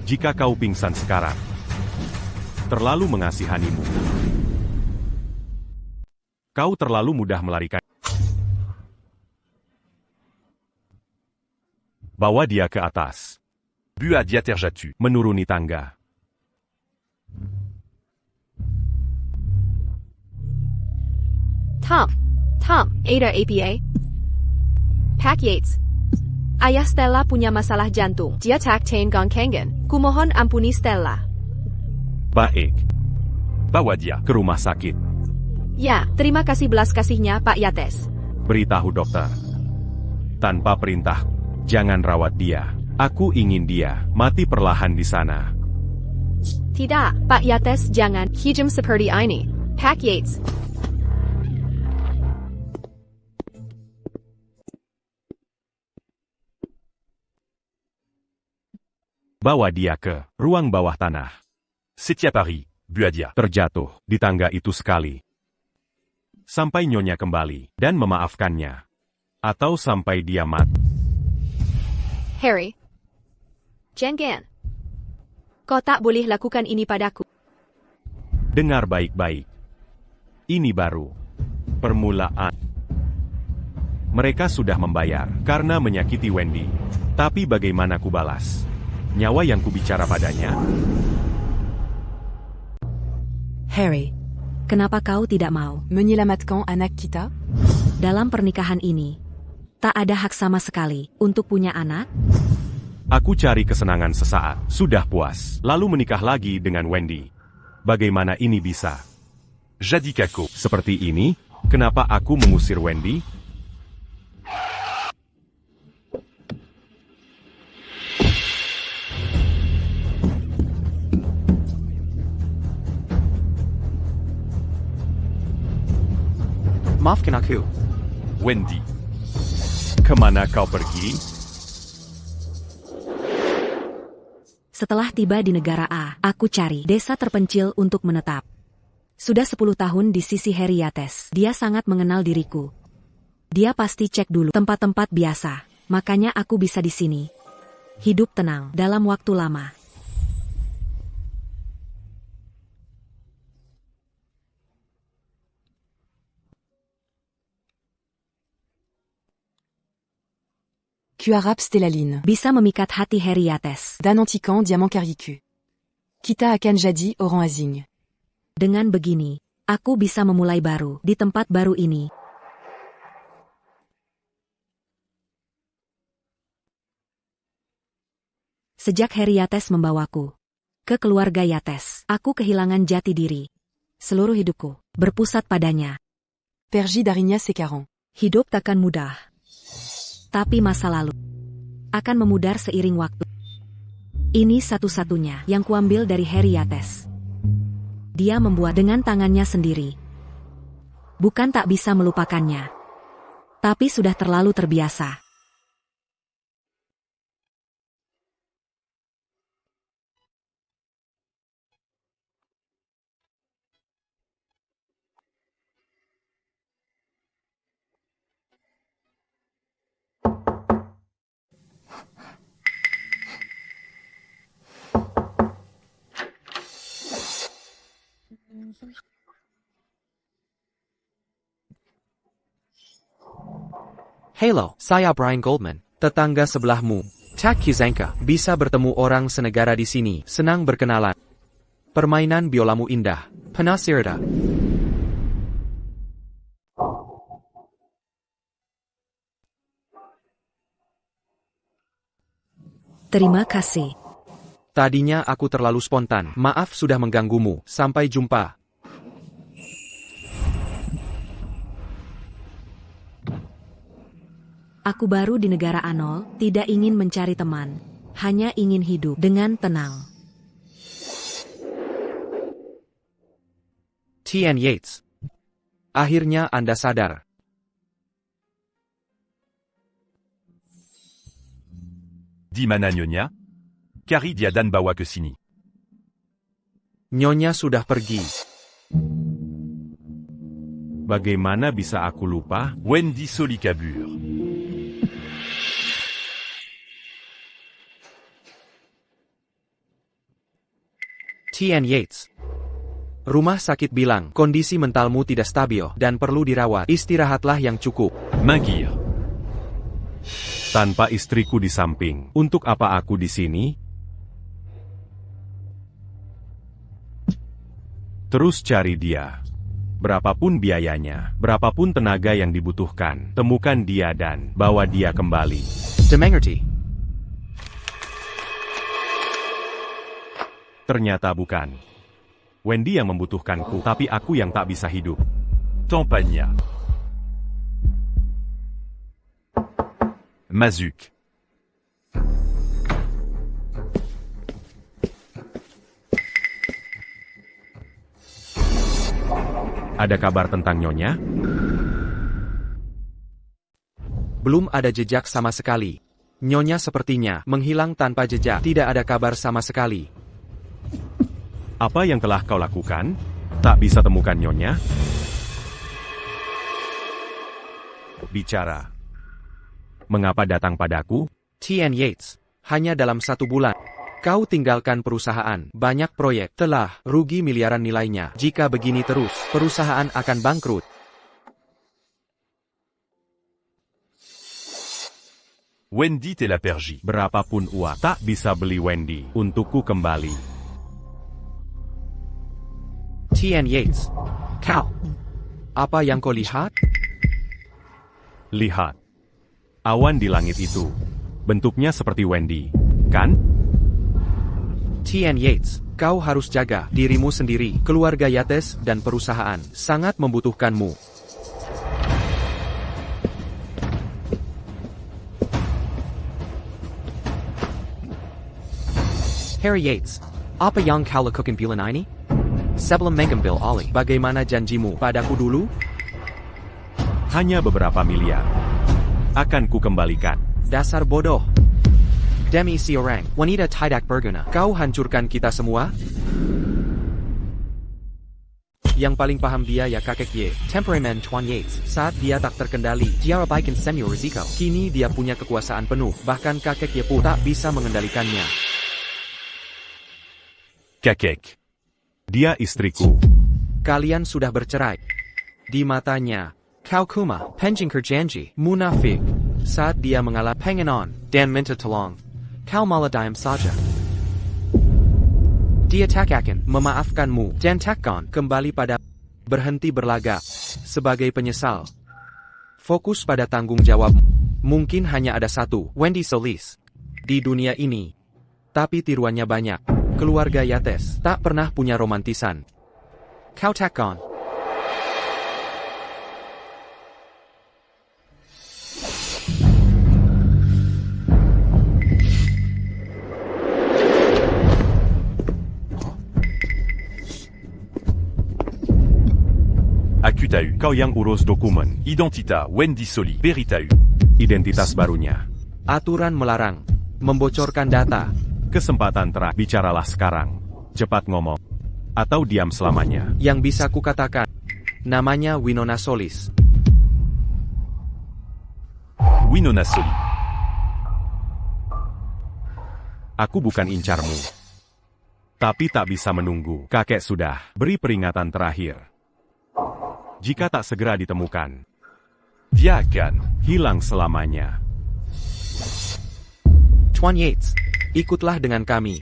Jika kau pingsan sekarang, terlalu mengasihanimu. Kau terlalu mudah melarikan. Bawa dia ke atas. Bua diaterjatu. Menuruni tangga. Tom, Ada APA. Pak Yates. Ayah Stella punya masalah jantung. Dia tak tahan gong kangen. Kumohon ampuni Stella. Baik, Bawa dia. ke rumah sakit. Ya, terima kasih belas kasihnya Pak Yates. Beritahu dokter. Tanpa perintah, jangan rawat dia. Aku ingin dia mati perlahan di sana. Tidak, Pak Yates, jangan. Hijam seperti ini. Pak Yates. Bawa dia ke ruang bawah tanah. Setia Paris. Buadia. Terjatuh di tangga itu sekali. Sampai nyonya kembali dan memaafkannya. Atau sampai dia mati. Harry. Jangan. Kau tak boleh lakukan ini padaku. Dengar baik-baik. Ini baru permulaan. Mereka sudah membayar karena menyakiti Wendy. Tapi bagaimana ku balas nyawa yang kubicara padanya? Harry, kenapa kau tidak mau? Menyelamatkan anak kita? Dalam pernikahan ini, tak ada hak sama sekali untuk punya anak? Aku cari kesenangan sesaat, sudah puas, lalu menikah lagi dengan Wendy. Bagaimana ini bisa? Jadi Kako. Seperti ini, kenapa aku mengusir Wendy? Maafkan aku. Wendy. Kemana kau pergi? Setelah tiba di negara A, aku cari desa terpencil untuk menetap. Sudah 10 tahun di sisi Harry Yates. Dia sangat mengenal diriku. Dia pasti cek dulu tempat-tempat biasa. Makanya aku bisa di sini. Hidup tenang dalam waktu lama. Cuarap Stellaline. Bisa memikat hati Harry Yates. Dan Antican Diamant Caricu. Kita akan jadi orang asing. Dengan begini, aku bisa memulai baru di tempat baru ini. Sejak Harry Yates membawaku ke keluarga Yates, aku kehilangan jati diri. Seluruh hidupku berpusat padanya. Pergi d'Arignas Secaron. Hidup takkan mudah. Tapi masa lalu akan memudar seiring waktu. Ini satu-satunya yang kuambil dari Harry Yates. Dia membuat dengan tangannya sendiri. Bukan tak bisa melupakannya. Tapi sudah terlalu terbiasa. Halo, saya Brian Goldman, tetangga sebelahmu. Tak Kizanka, bisa bertemu orang senegara di sini, senang berkenalan. Permainan biolamu indah. Penasirda. Terima kasih. Tadinya aku terlalu spontan, maaf sudah mengganggumu, sampai jumpa. Aku baru di negara Anol, tidak ingin mencari teman. Hanya ingin hidup dengan tenang. T.N. Yates. Akhirnya Anda sadar. Di mana Nyonya? Carrie dia dan bawa ke sini. Nyonya sudah pergi. Bagaimana bisa aku lupa? Wendy Solicabure. T.N. Yates. Rumah sakit bilang, kondisi mentalmu tidak stabil dan perlu dirawat. Istirahatlah yang cukup. Mangir. Tanpa istriku di samping, untuk apa aku di sini? Terus cari dia. Berapapun biayanya, berapapun tenaga yang dibutuhkan, temukan dia dan bawa dia kembali. Demengerti. Ternyata bukan. Wendy yang membutuhkanku, tapi aku yang tak bisa hidup. Tampagna. Mazuk. Ada kabar tentang Nyonya? Belum ada jejak sama sekali. Nyonya sepertinya menghilang tanpa jejak. Tidak ada kabar sama sekali. Apa yang telah kau lakukan? Tak bisa temukan Nyonya? Bicara. Mengapa datang padaku? T.N. Yates. Hanya dalam 1 bulan. Kau tinggalkan perusahaan. Banyak proyek. Telah rugi miliaran nilainya. Jika begini terus, perusahaan akan bangkrut. Wendy te la pergi. Berapapun uang, tak bisa beli Wendy untukku kembali. T.N. Yates. Kau. Apa yang kau lihat? Lihat. Awan di langit itu. Bentuknya seperti Wendy, kan? T.N. Yates. Kau harus jaga dirimu sendiri. Keluarga Yates dan perusahaan sangat membutuhkanmu. Harry Yates. Apa yang kau lakukan bulan ini? Sebelum mengambil alih, bagaimana janjimu padaku dulu? Hanya beberapa miliar. Akan ku kembalikan. Dasar bodoh. Demi si orang, wanita tidak berguna. Kau hancurkan kita semua? Yang paling paham dia ya kakek Ye, temperamen Tuan Yates. Saat dia tak terkendali, dia abaikan Senor Riziko. Kini dia punya kekuasaan penuh, bahkan kakek Ye pun tak bisa mengendalikannya. Kakek. Dia istriku. Kalian sudah bercerai. Di matanya, kau kuma, penjingker janji, munafik. Saat dia mengalah pengenon, dan minta tolong, kau malah diam saja. Dia tak akan memaafkanmu, dan takkan kembali pada berhenti berlagak sebagai penyesal. Fokus pada tanggung jawab. Mungkin hanya ada satu, Wendy Solis, di dunia ini. Tapi tiruannya banyak. Keluarga Yates tak pernah punya romantisan. Kau takkan. Akutahu. Kau yang urus dokumen. Identita Wendy Soli. Beritahu. Identitas barunya. Aturan melarang membocorkan data. Kesempatan terakhir. Bicaralah sekarang. Cepat ngomong. Atau diam selamanya. Yang bisa kukatakan, namanya Winona Solis. Winona Soli. Aku bukan incarmu. Tapi tak bisa menunggu. Kakek sudah beri peringatan terakhir. Jika tak segera ditemukan, Dia akan hilang selamanya. Tuan Yates, ikutlah dengan kami.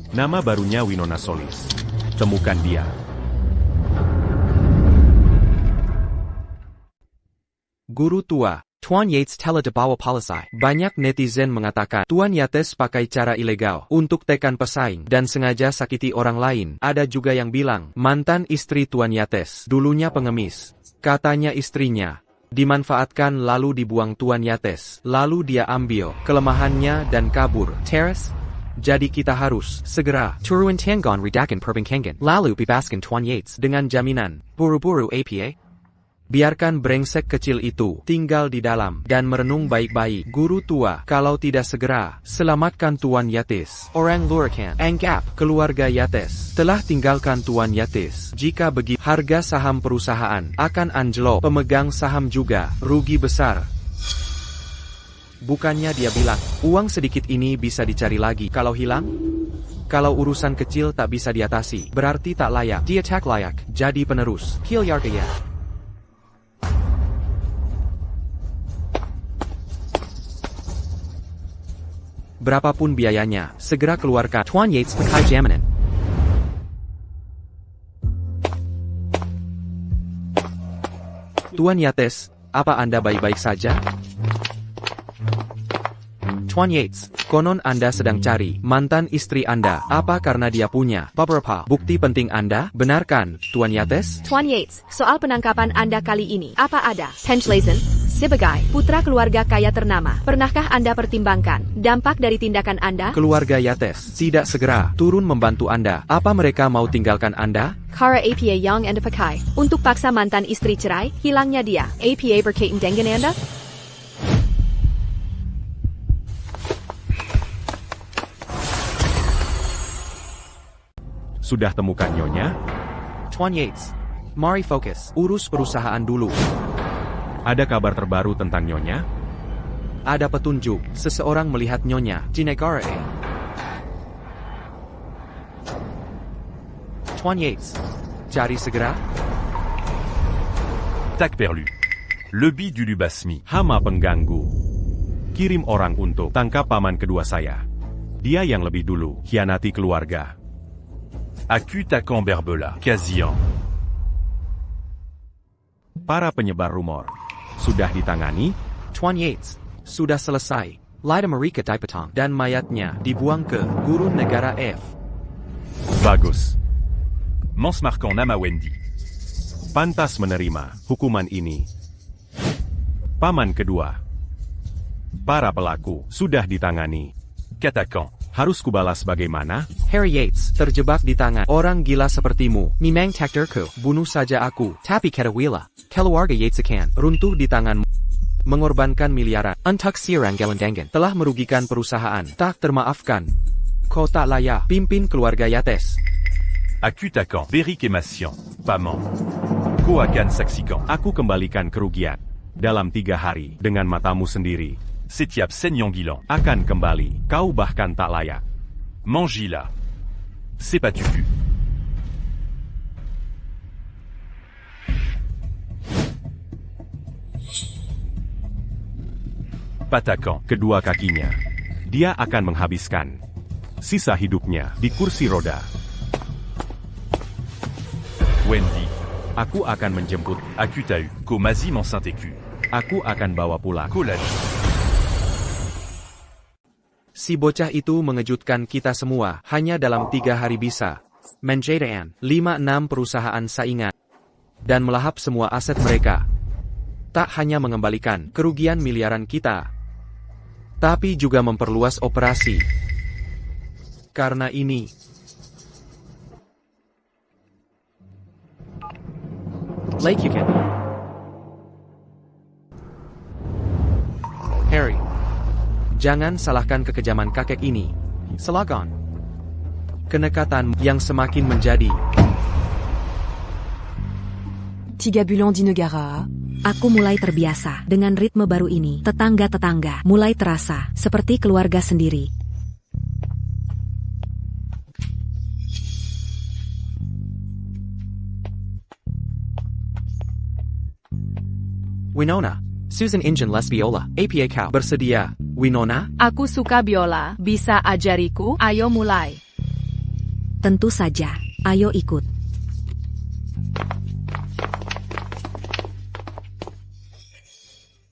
Nama barunya Winona Solis. Temukan dia. Guru tua, Tuan Yates telah dibawa polisi. Banyak netizen mengatakan Tuan Yates pakai cara ilegal untuk tekan pesaing dan sengaja sakiti orang lain. Ada juga yang bilang mantan istri Tuan Yates dulunya pengemis. Katanya istrinya dimanfaatkan lalu dibuang Tuan Yates. Lalu dia ambil kelemahannya dan kabur. Teres? Jadi kita harus segera turun tanggon redakan perbincangan. Lalu bebaskan Tuan Yates dengan jaminan buru-buru APA. Biarkan brengsek kecil itu tinggal di dalam dan merenung baik-baik. Guru tua, kalau tidak segera selamatkan Tuan Yates. Orang luarkan anggap keluarga Yates telah tinggalkan Tuan Yates. Jika begitu, harga saham perusahaan akan anjlok. Pemegang saham juga rugi besar. Bukannya dia bilang, uang sedikit ini bisa dicari lagi. Kalau hilang? Kalau urusan kecil tak bisa diatasi, berarti tak layak. Dia tak layak jadi penerus. Hilyarkaya. Berapapun biayanya, segera keluarkan Tuan Yates pakai jaminan. Tuan Yates, apa Anda baik-baik saja? Tuan Yates, konon Anda sedang cari mantan istri Anda. Apa karena dia punya beberapa bukti penting Anda? Benarkan, Tuan Yates? Tuan Yates, soal penangkapan Anda kali ini, apa ada Penchleisen sebagai putra keluarga kaya ternama? Pernahkah Anda pertimbangkan dampak dari tindakan Anda? Keluarga Yates tidak segera turun membantu Anda. Apa mereka mau tinggalkan Anda? Kara APA yang Anda pakai untuk paksa mantan istri cerai, hilangnya dia. APA berkaitan dengan Anda? Sudah temukan nyonya? Tuan Yates, mari fokus, urus perusahaan dulu. Ada kabar terbaru tentang nyonya? Ada petunjuk, seseorang melihat nyonya di negara A. Tuan Yates, cari segera. Tak perlu. Lebih dulu basmi. Hama pengganggu. Kirim orang untuk tangkap paman kedua saya. Dia yang lebih dulu hianati keluarga. Aku takkan berbela. Kasian. Para penyebar rumor sudah ditangani? Tuan Yates, sudah selesai. Lida Marika Daipatang dan mayatnya dibuang ke gurun negara F. Bagus. Mens marquant nama Wendy. Pantas menerima hukuman ini. Paman kedua. Para pelaku sudah ditangani. Katakan. Harus kubalas bagaimana? Harry Yates, terjebak di tangan orang gila sepertimu. Memang takdirku, bunuh saja aku. Tapi Ketawila, keluarga Yates akan runtuh di tanganmu. Mengorbankan miliaran. Untuk sirang gelandangan. Telah merugikan perusahaan. Tak termaafkan. Kau tak layak pimpin keluarga Yates. Akutakan, Berik et Massian, Paman. Kau akan saksikan. Aku kembalikan kerugian. Dalam 3 hari, dengan matamu sendiri. Setiap Senyong Gilan. Akan kembali, kau bahkan tak layak. Mangila. C'est pas tu pu. Patakan. Kedua kakinya. Dia akan menghabiskan sisa hidupnya di kursi roda. Wendy. Aku akan menjemput. Akutau. Komazi Mansainteku. Aku akan bawa pulang. Collage. Si bocah itu mengejutkan kita semua. Hanya dalam 3 hari bisa menjadikan 5-6 perusahaan saingan. Dan melahap semua aset mereka. Tak hanya mengembalikan kerugian miliaran kita. Tapi juga memperluas operasi. Karena ini. Like you can. Harry. Jangan salahkan kekejaman kakek ini. Selagon. Kenekatan yang semakin menjadi. Tiga Bulan di Negara. Aku mulai terbiasa dengan ritme baru ini. Tetangga-tetangga mulai terasa seperti keluarga sendiri. Winona. Susan Ingen Les Biola. APA Cow. Bersedia. Winona? Aku suka biola, bisa ajariku? Ayo mulai. Tentu saja. Ayo ikut.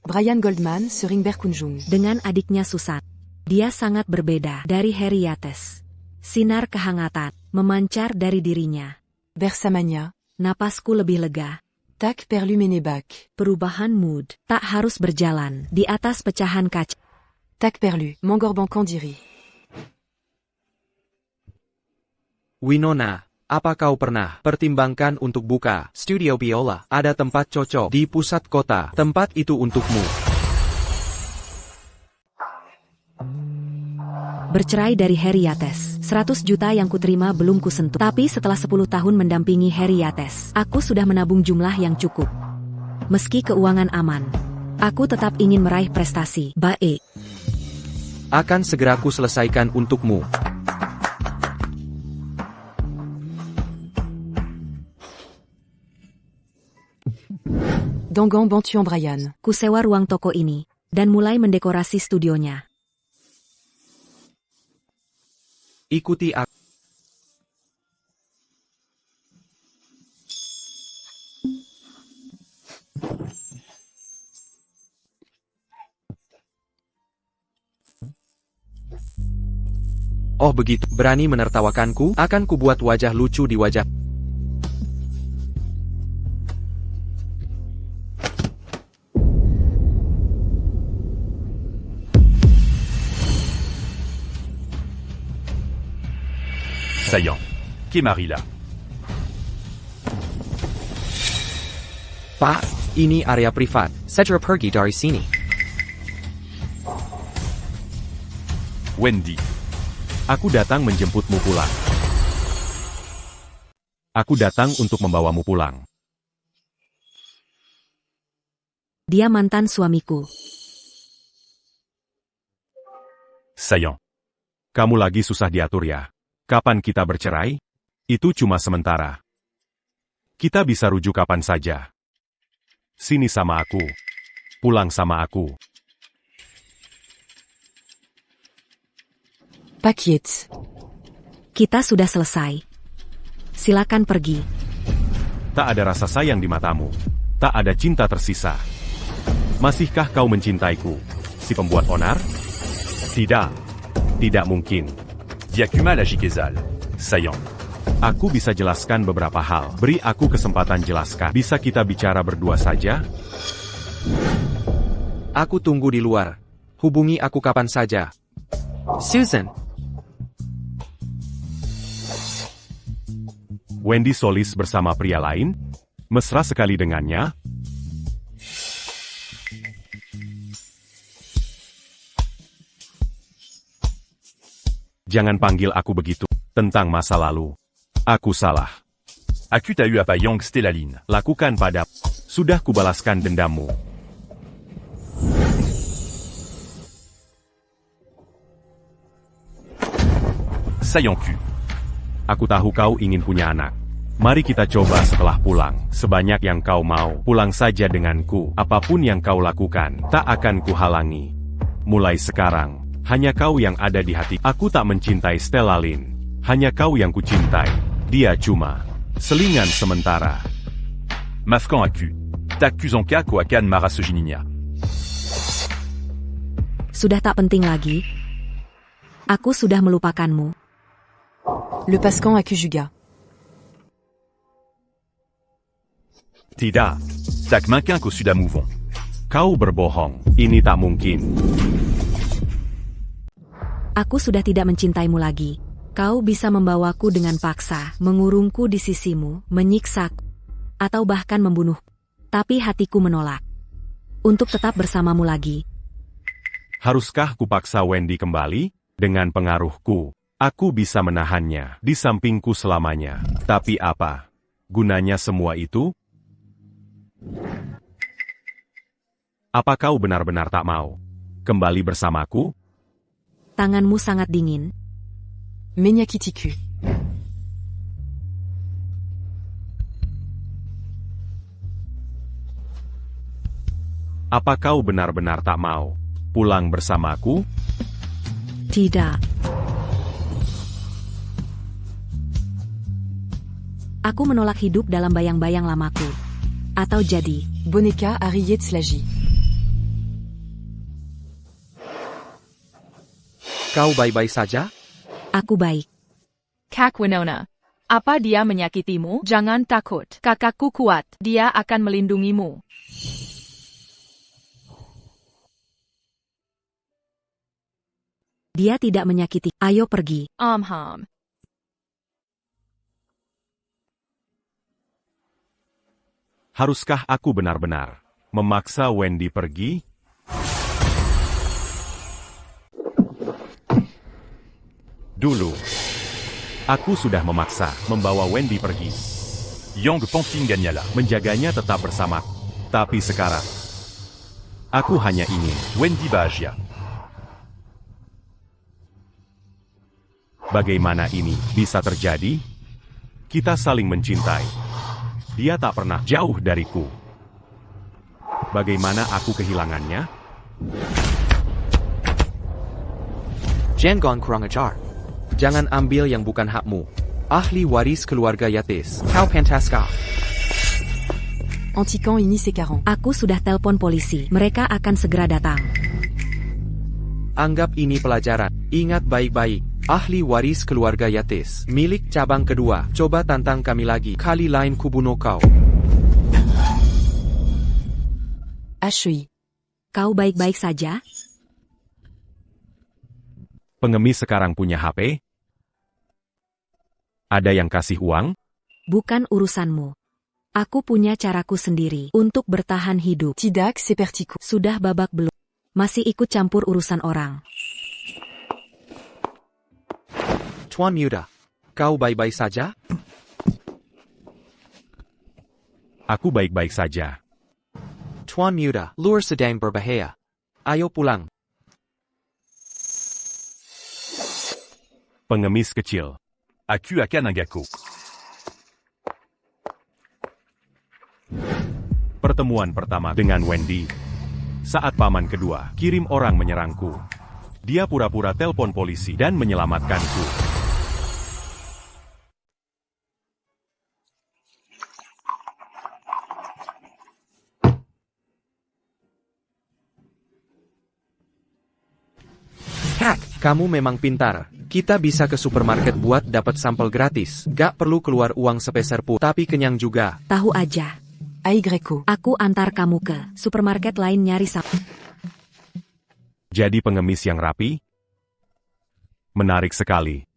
Brian Goldman, Sering Berkunjung. Dengan adiknya Susan. Dia sangat berbeda dari Harry Yates. Sinar kehangatan memancar dari dirinya. Bersamanya. Napasku lebih lega. Tak Perlu Menebak. Perubahan mood tak harus berjalan di atas pecahan kaca. Tak Perlu, Mengorban Kandiri. Winona, apa kau pernah pertimbangkan untuk buka studio biola? Ada tempat cocok di pusat kota. Tempat itu untukmu. Bercerai dari Harry Yates. 100 juta yang kuterima belum kusentuh. Tapi setelah 10 tahun mendampingi Harry Yates, aku sudah menabung jumlah yang cukup. Meski keuangan aman, aku tetap ingin meraih prestasi baik. Akan segera ku selesaikan untukmu. Dangan Bantuan Brian. Ku sewa ruang toko ini, dan mulai mendekorasi studionya. Ikuti aku. Oh begitu, berani menertawakanku? Akan kubuat wajah lucu di wajah. Saillant. Kemarila. Pak, ini area privat. Segera pergi dari sini. Wendy. Aku datang menjemputmu pulang. Aku datang untuk membawamu pulang. Dia mantan suamiku. Saillant. Kamu lagi susah diatur ya. Kapan kita bercerai? Itu cuma sementara. Kita bisa rujuk kapan saja. Sini sama aku. Pulang sama aku. Pak Yates. Kita sudah selesai. Silakan pergi. Tak ada rasa sayang di matamu. Tak ada cinta tersisa. Masihkah kau mencintaiku, si pembuat onar? Tidak. Tidak mungkin. Diakuma la Jikezal. Saillant. Aku bisa jelaskan beberapa hal. Beri aku kesempatan jelaskan. Bisa kita bicara berdua saja? Aku tunggu di luar. Hubungi aku kapan saja. Susan. Wendy Solis bersama pria lain? Mesra sekali dengannya? Jangan panggil aku begitu. Tentang masa lalu. Aku salah. Aku t'as eu à Payong Stellaline. Lakukan pada. Sudah kubalaskan dendammu. Saillant cul. Aku tahu kau ingin punya anak. Mari kita coba setelah pulang. Sebanyak yang kau mau, pulang saja denganku. Apapun yang kau lakukan, tak akan kuhalangi. Mulai sekarang, hanya kau yang ada di hati. Aku tak mencintai Stellaline. Hanya kau yang kucintai. Dia cuma selingan sementara. Mafkan Aku. T'accusons Kako Akan Marasojininia. Sudah tak penting lagi. Aku sudah melupakanmu. Le Pascan Akujuga. Tidak. Tak Minkin qu'au Sudamouvon. Kau berbohong. Ini tak mungkin. Aku sudah tidak mencintaimu lagi. Kau bisa membawaku dengan paksa, mengurungku di sisimu, menyiksaku, atau bahkan membunuh. Tapi hatiku menolak. Untuk tetap bersamamu lagi. Haruskah kupaksa Wendy kembali? Dengan pengaruhku, aku bisa menahannya di sampingku selamanya. Tapi apa gunanya semua itu? Apa kau benar-benar tak mau kembali bersamaku? Tanganmu sangat dingin. Menyakitiku. Apa kau benar-benar tak mau pulang bersamaku? Tidak. Aku menolak hidup dalam bayang-bayang lamaku. Atau jadi Boneka Harriet Slagi. Kau baik-baik saja? aku baik. Kak Winona. Apa dia menyakitimu? Jangan takut. Kakakku kuat. Dia akan melindungimu. Dia tidak menyakiti. Ayo pergi. Amham. Haruskah aku benar-benar memaksa Wendy pergi? Dulu, aku sudah memaksa membawa Wendy pergi. Yang Panting Ganyala. Menjaganya tetap bersama. Tapi sekarang, aku hanya ingin Wendy Bahagia. bagaimana ini bisa terjadi? Kita saling mencintai. Dia tak pernah jauh dariku. Bagaimana aku kehilangannya? Jangan kurang ajar. Jangan ambil yang bukan hakmu. Ahli waris keluarga Yates. Kau Pantaska. Antican ini sekarang. Aku sudah telepon polisi. Mereka akan segera datang. Anggap ini pelajaran. Ingat baik-baik. Ahli waris keluarga Yates. Milik cabang kedua. Coba tantang kami lagi. Kali lain kubunuh kau. HI. Kau baik-baik saja? Pengemis sekarang punya HP? Ada yang kasih uang? Bukan urusanmu. Aku punya caraku sendiri untuk bertahan hidup. Tidak sepertiku. Sudah babak belum? Masih ikut campur urusan orang. Tuan Muda. Kau baik-baik saja? Aku baik-baik saja. Tuan Muda. Lur sedang berbahaya. Ayo pulang. Pengemis kecil. Aku akan Angako. Pertemuan pertama dengan Wendy. Saat paman kedua kirim orang menyerangku. Dia pura-pura telepon polisi dan menyelamatkanku. Kak, kamu memang pintar. Kita bisa ke supermarket buat dapat sampel gratis. Gak perlu keluar uang sepeser pun, tapi kenyang juga. Tahu aja. AY. Aku antar kamu ke supermarket lain nyari sampel. Jadi pengemis yang rapi? Menarik sekali.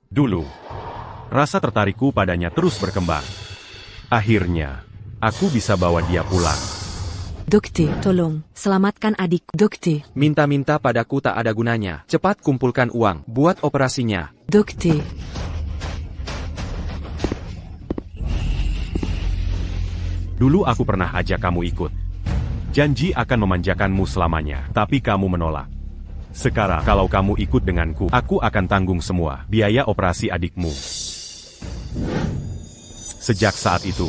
Dulu, rasa tertarikku padanya terus berkembang. Akhirnya, aku bisa bawa dia pulang. Docteur. Tolong, selamatkan adik. Docteur. Minta-minta padaku tak ada gunanya. Cepat kumpulkan uang, buat operasinya. Docteur. Dulu aku pernah ajak kamu ikut. Janji akan memanjakanmu selamanya, tapi kamu menolak. Sekarang, kalau kamu ikut denganku, aku akan tanggung semua biaya operasi adikmu. Sejak saat itu,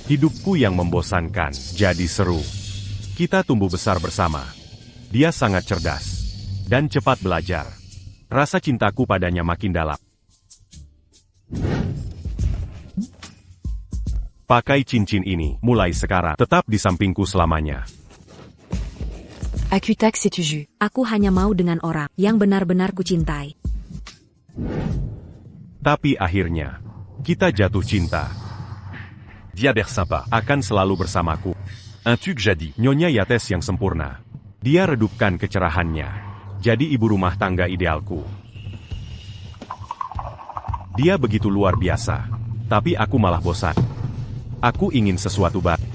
hidupku yang membosankan jadi seru. Kita tumbuh besar bersama. Dia sangat cerdas dan cepat belajar. Rasa cintaku padanya makin dalam. Pakai cincin ini mulai sekarang, tetap di sampingku selamanya. Akutac setuju. Aku hanya mau dengan orang yang benar-benar kucintai. Tapi akhirnya, kita jatuh cinta. Dia bersympa. Akan selalu bersamaku. Un tuc jadi. Nyonya Yates yang sempurna. Dia redupkan kecerahannya. Jadi ibu rumah tangga idealku. Dia begitu luar biasa. Tapi aku malah bosan. Aku ingin sesuatu baru.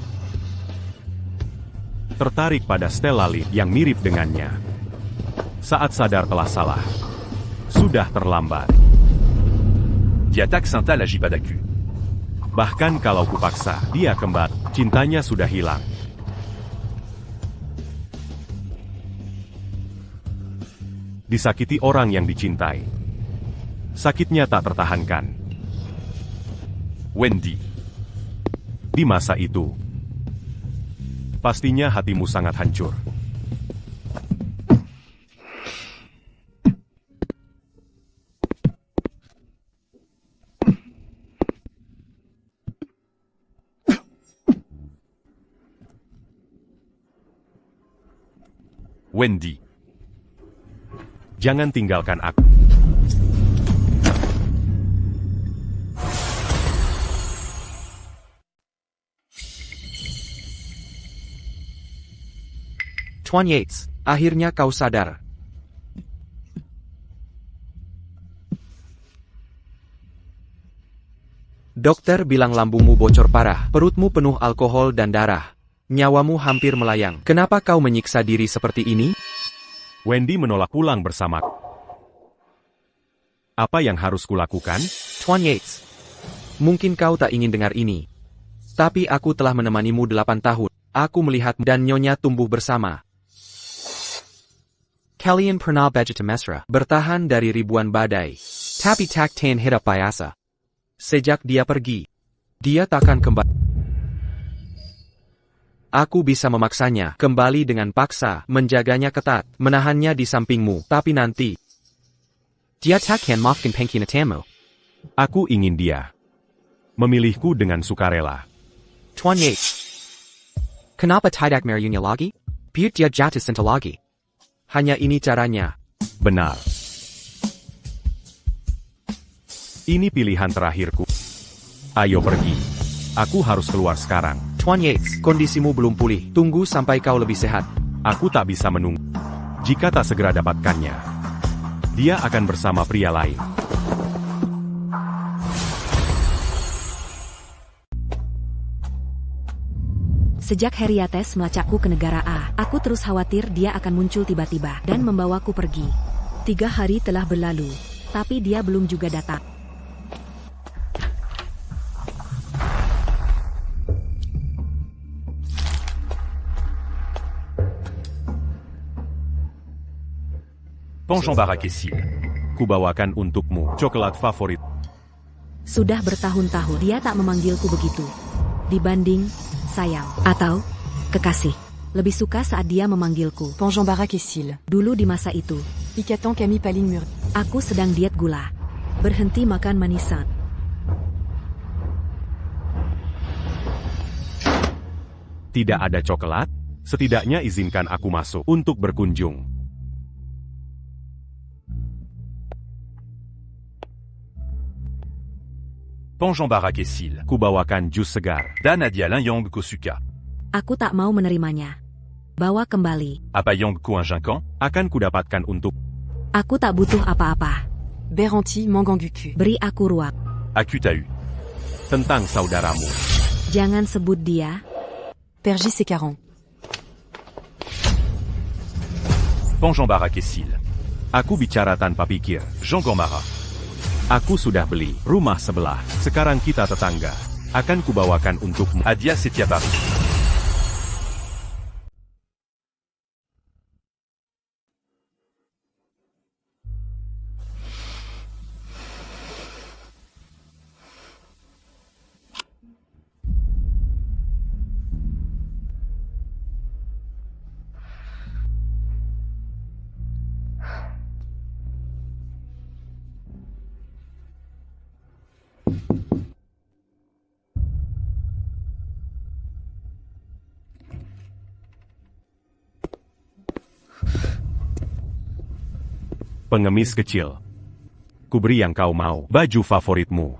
Tertarik pada Stella Lee yang mirip dengannya. Saat sadar telah salah. Sudah terlambat. Diatak Sinta l'agit pas d'accu. Bahkan kalau kupaksa, dia kembali. Cintanya sudah hilang. Disakiti orang yang dicintai. Sakitnya tak tertahankan. Wendy. Di masa itu, pastinya hatimu sangat hancur. Wendy. Jangan tinggalkan aku. Tuan Yates, akhirnya kau sadar. Dokter bilang lambungmu bocor parah, perutmu penuh alkohol dan darah. Nyawamu hampir melayang. Kenapa kau menyiksa diri seperti ini? Wendy menolak pulang bersama. Apa yang harus kulakukan? Tuan Yates, mungkin kau tak ingin dengar ini. Tapi aku telah menemanimu 8 tahun. Aku melihat dan Nyonya tumbuh bersama. Kalian pernah begitu mesra, bertahan dari ribuan badai. Tapi takkan hidup biasa. Sejak dia pergi, dia takkan kembali. Aku bisa memaksanya kembali dengan paksa, menjaganya ketat, menahannya di sampingmu, tapi nanti dia takkan maafkan pengkhianatmu. Aku ingin dia memilihku dengan sukarela. Tuan Yates, kenapa tidak meriunya lagi? Biar dia jatuh cinta lagi. Hanya ini caranya. Benar. Ini pilihan terakhirku. Ayo pergi. Aku harus keluar sekarang. Tuan Yates, kondisimu belum pulih. Tunggu sampai kau lebih sehat. Aku tak bisa menunggu. Jika tak segera dapatkannya, dia akan bersama pria lain. Sejak Heriates melacakku ke negara A, aku terus khawatir dia akan muncul tiba-tiba dan membawaku pergi. 3 hari telah berlalu, tapi dia belum juga datang. Penjean Barak et Cile. Kubawakan untukmu coklat favorit. Sudah bertahun-tahun dia tak memanggilku begitu. Dibanding sayang atau kekasih. Lebih suka saat dia memanggilku Penjean Barak et Cile. dulu di masa itu. Ikatan Camille Paling Mur. Aku sedang diet gula. Berhenti makan manisan. Tidak ada coklat? Setidaknya izinkan aku masuk untuk berkunjung. Penjean Barak et Cile. Kubawakan jus segar. Dan Nadia Linyang Kosuka. Aku tak mau menerimanya. Bawa kembali. Apa Yangku un Jinkan? Akan kudapatkan untuk Aku tak butuh apa-apa. Beranti Manganguku. Beri aku ruang. Akutahu. tentang saudaramu. Jangan sebut dia. Pergi Sekaran. Panjambara Kessil. Aku bicara tanpa pikir. Jean Gomara. Aku sudah beli rumah sebelah. Sekarang kita tetangga. Akan kubawakan untukmu. Adia Setiabari. Pengemis kecil. Kuberi yang kau mau. Baju favoritmu.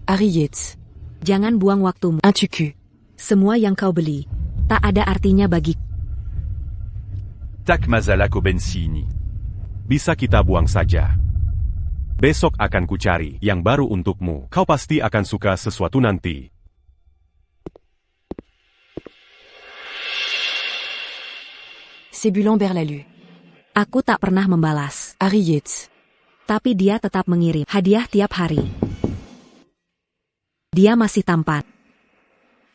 Harry Yates. Jangan buang waktumu. Un tuku. Semua yang kau beli tak ada artinya bagi. Tak Mazalako Bensini. Bisa kita buang saja. Besok akan kucari yang baru untukmu. Kau pasti akan suka sesuatu nanti. Sébulan Berlalu. Aku tak pernah membalas. Harry Yates. Tapi dia tetap mengirim hadiah tiap hari. Dia masih tampan.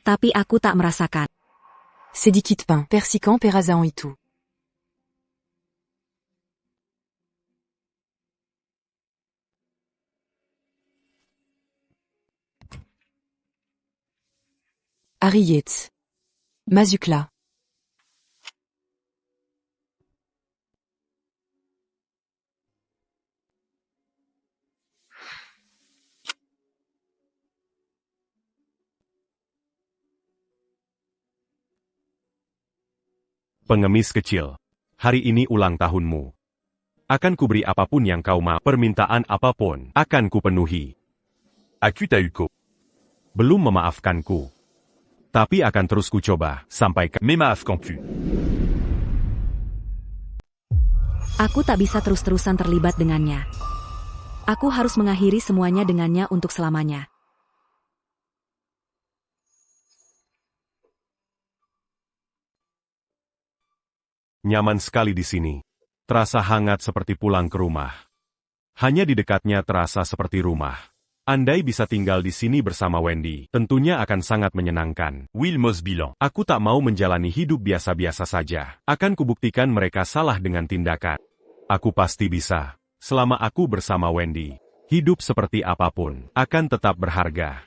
Tapi aku tak merasakan. Sedikit pain. Persican Perazan itu. Harry Yates. Mazukla. Pengemis kecil. Hari ini ulang tahunmu. Akan kuberi apapun yang kau mau. Permintaan apapun akan kupenuhi. Akutauko. Belum memaafkanku. Tapi akan terus kucoba sampai Memaafkanku. Aku tak bisa terus-terusan terlibat dengannya. Aku harus mengakhiri semuanya dengannya untuk selamanya. Nyaman sekali di sini. Terasa hangat seperti pulang ke rumah. Hanya di dekatnya terasa seperti rumah. Andai bisa tinggal di sini bersama Wendy, tentunya akan sangat menyenangkan. Wilmos Bilan. Aku tak mau menjalani hidup biasa-biasa saja. Akan kubuktikan mereka salah dengan tindakan. Aku pasti bisa. Selama aku bersama Wendy, hidup seperti apapun akan tetap berharga.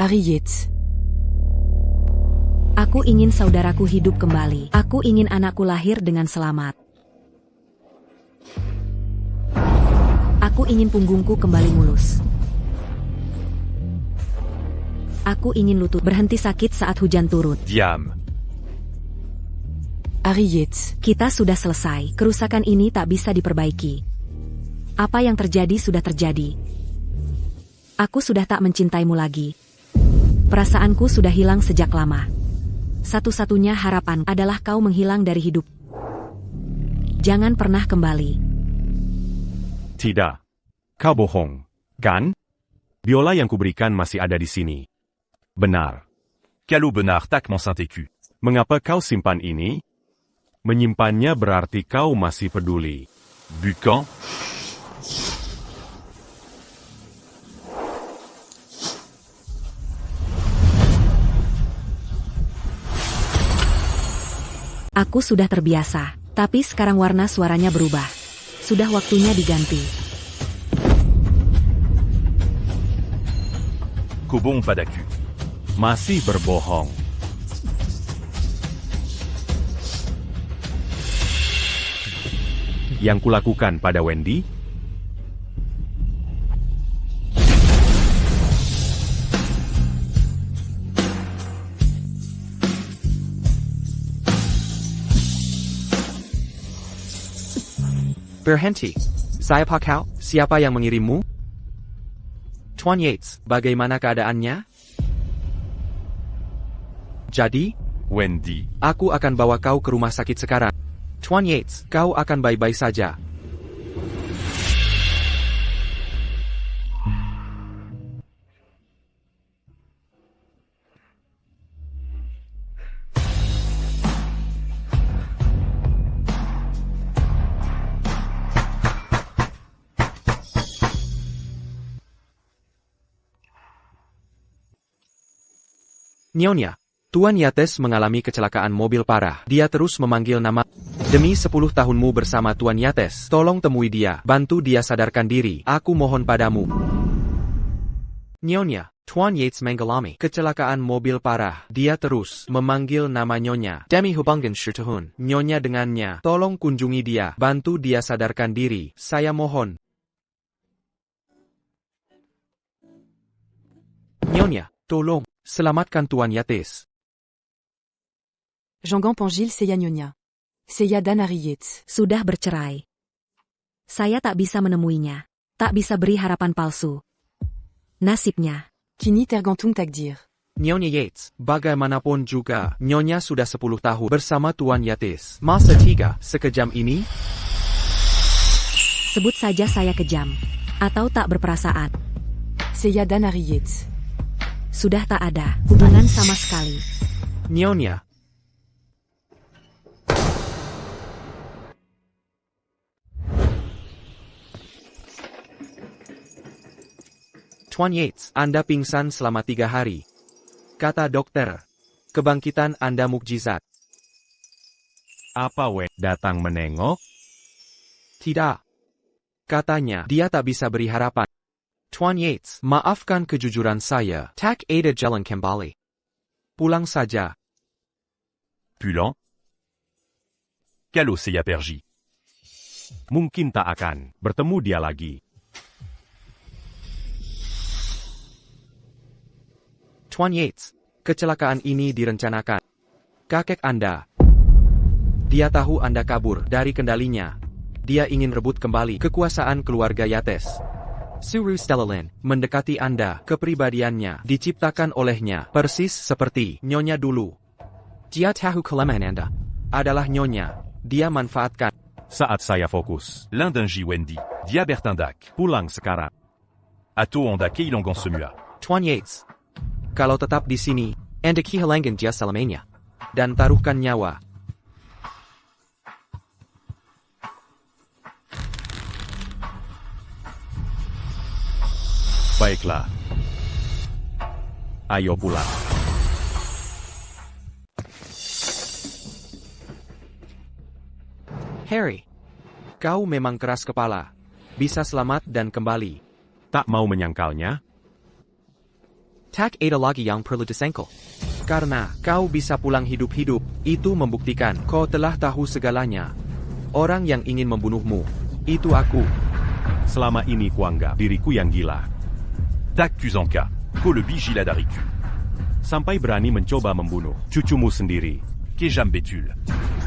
Harry Yates. Aku ingin saudaraku hidup kembali. Aku ingin anakku lahir dengan selamat. Aku ingin punggungku kembali mulus. Aku ingin lutut berhenti sakit saat hujan turun. Diam. Harry Yates. Kita sudah selesai. Kerusakan ini tak bisa diperbaiki. Apa yang terjadi sudah terjadi. Aku sudah tak mencintaimu lagi. Perasaanku sudah hilang sejak lama. Satu-satunya harapan adalah kau menghilang dari hidup. Jangan pernah kembali. Tidak. Kau bohong, kan? Biola yang kuberikan masih ada di sini. Benar. Calo Benar Tak Mon Saint-Écu. Mengapa kau simpan ini? Menyimpannya berarti kau masih peduli. Bucan. Aku sudah terbiasa, tapi sekarang warna suaranya berubah. Sudah waktunya diganti. Kobong Padaku. Masih berbohong. Yang kulakukan pada Wendy? Berhenti. Saya Pak Hao, siapa yang mengirimmu? Tuan Yates, bagaimana keadaannya? Jadi, Wendy, aku akan bawa kau ke rumah sakit sekarang. Tuan Yates, kau akan baik-baik saja. Nyonya, Tuan Yates mengalami kecelakaan mobil parah. Dia terus memanggil nama. Demi 10 tahunmu bersama Tuan Yates, tolong temui dia, bantu dia sadarkan diri. Aku mohon padamu. Nyonya, Tuan Yates mengalami kecelakaan mobil parah. Dia terus memanggil nama Nyonya. Demi hubungan syutuhun. Nyonya dengannya, tolong kunjungi dia, bantu dia sadarkan diri. Saya mohon. Nyonya, tolong. Selamatkan Tuan Yates. Jean Pangil Seya Nyonya. Seya Dan Hari Yates. Sudah bercerai. Saya tak bisa menemuinya. Tak bisa beri harapan palsu. Nasibnya. Kini tergantung takdir. Nyonya Yates, bagaimanapun juga, Nyonya sudah 10 tahun bersama Tuan Yates. Masa tiga, sekejam ini? Sebut saja saya kejam. Atau tak berperasaan. Seya Dan Hari Yates. Sudah tak ada hubungan sama sekali. Nyonya. Tuan Yates, Anda pingsan selama 3 hari. Kata dokter. Kebangkitan Anda mukjizat. Apa datang menengok? Tidak. Katanya, dia tak bisa beri harapan. Tuan Yates, maafkan kejujuran saya. Tak ada jalan kembali. Pulang saja. Pulant. Calo Seya Pergi. Mungkin tak akan bertemu dia lagi. Tuan Yates, kecelakaan ini direncanakan. Kakek Anda. Dia tahu Anda kabur dari kendalinya. Dia ingin rebut kembali kekuasaan keluarga Yates. Suru Stellalin, mendekati Anda, kepribadiannya, diciptakan olehnya, persis seperti Nyonya dulu. Dia tahu kelemahan Anda. Adalah Nyonya. Dia manfaatkan. Saat saya fokus. L'Indingi Wendy, Dia Bertindac, Pulang sekarang. Ato Onda Keilangan Semua. Tuan Yates, kalau tetap di sini, Anda kehilangan dia selamanya. Dan taruhkan nyawa. Baiklah. Ayo pulang. Harry, kau memang keras kepala. Bisa selamat dan kembali. Tak mau menyangkalnya? Tak ada lagi yang perlu disangkal. Karena kau bisa pulang hidup-hidup, itu membuktikan kau telah tahu segalanya. Orang yang ingin membunuhmu, itu aku. Selama ini kuanggap diriku yang gila. Tak Kuzanka, Ko le Bijila Dariku. Sampai berani mencoba membunuh cucumu sendiri. Kejam Betul.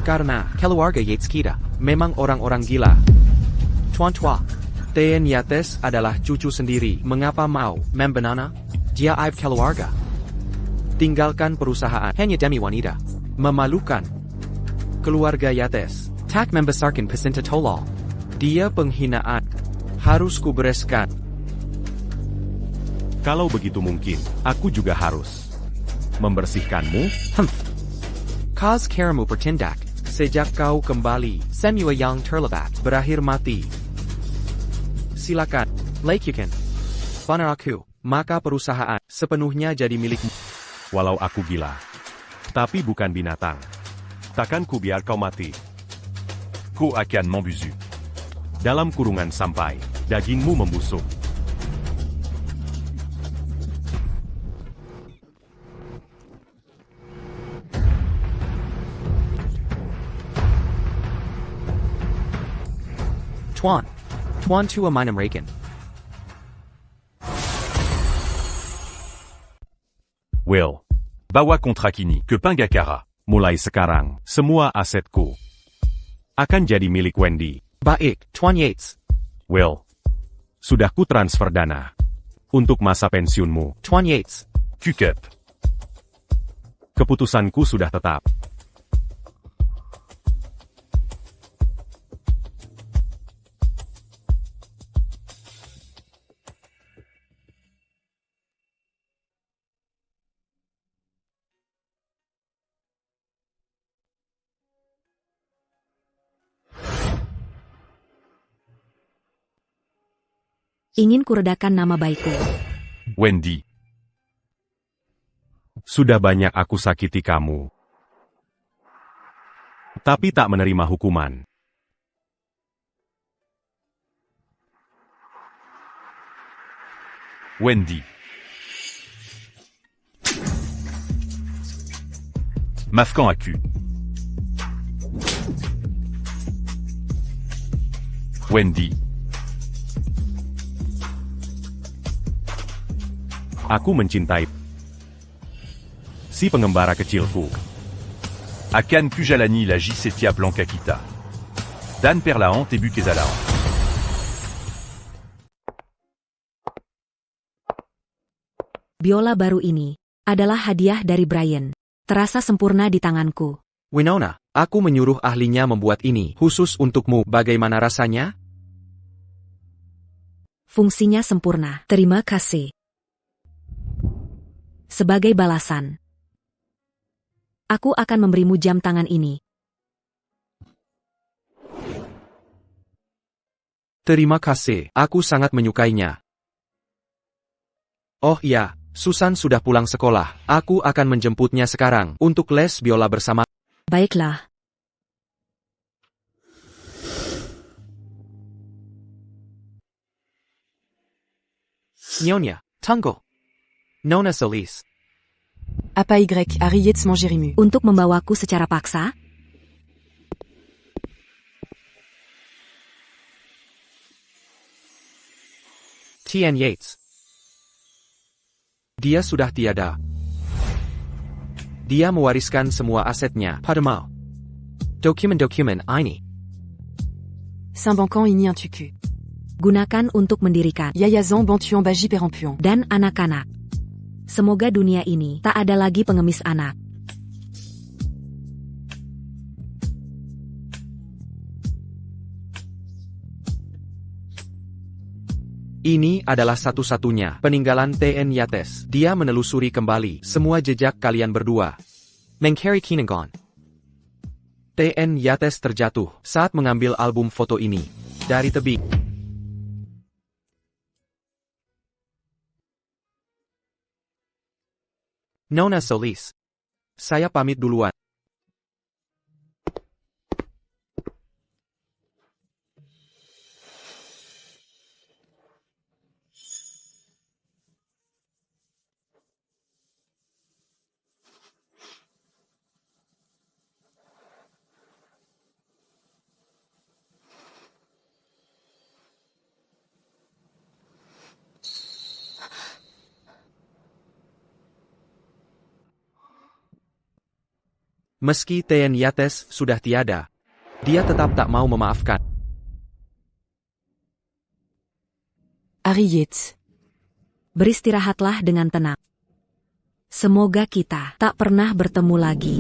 Karena keluarga Yates kita memang orang-orang gila. Tuan-tuan, Tuan Yates adalah cucu sendiri. Mengapa mau membanana? Dia aib keluarga. Tinggalkan perusahaan hanya demi wanita. Memalukan. Keluarga Yates tak membesarkan pecinta tolol. Dia penghinaan. Harus kubereskan. Kalau begitu mungkin, aku juga harus membersihkanmu. Kaz karamu bertindak. Sejak kau kembali, semua yang terlibat berakhir mati. Silakan, lakukan. Benar aku, maka perusahaan sepenuhnya jadi milikmu. Walau aku gila, tapi bukan binatang. Takkan ku biar kau mati. Ko akan membusu. Dalam kurungan sampai dagingmu membusuk. Tuan tua minum raken. Will, Bawa kontrak ini ke Panggakara. mulai sekarang, semua asetku akan jadi milik Wendy. Baik, Tuan Yates. Will. Sudah ku transfer dana. Untuk masa pensiunmu. Tuan Yates. Cukup. Keputusanku sudah tetap. Ingin kuredakan nama baikku. Wendy. Sudah banyak aku sakiti kamu. Tapi tak menerima hukuman. Wendy. Mafkan Aku. Wendy. Aku mencintai si pengembara kecilku. Akan Kujalani la Jisetia Blankakita. Dan Perlahan Tebu Kezalahan. Biola baru ini adalah hadiah dari Brian. Terasa sempurna di tanganku. Winona, aku menyuruh ahlinya membuat ini khusus untukmu. Bagaimana rasanya? Fungsinya sempurna. Terima kasih. Sebagai balasan, aku akan memberimu jam tangan ini. Terima kasih, aku sangat menyukainya. Oh ya, Susan sudah pulang sekolah. Aku akan menjemputnya sekarang untuk les biola bersama. Baiklah. Nyonya, Tunggu. Nona Solis. Apa Y, Harry Yates Mangerimu. Untuk membawaku secara paksa? T.N. Yates. Dia sudah tiada. Dia mewariskan semua asetnya padamu. Dokumen-dokumen ini. Saint-Bancan ini Tuku. Gunakan untuk mendirikan Yayazan Bantuan Baji Perampion. dan anak-anak. Semoga dunia ini tak ada lagi pengemis anak. Ini adalah satu-satunya peninggalan T.N. Yates. Dia menelusuri kembali semua jejak kalian berdua. Mengcari Kinangon. T.N. Yates terjatuh saat mengambil album foto ini dari tebing. Nona Solis. Saya pamit duluan. Meski T.N. Yates sudah tiada, dia tetap tak mau memaafkan. Harry Yates. Beristirahatlah dengan tenang. Semoga kita tak pernah bertemu lagi.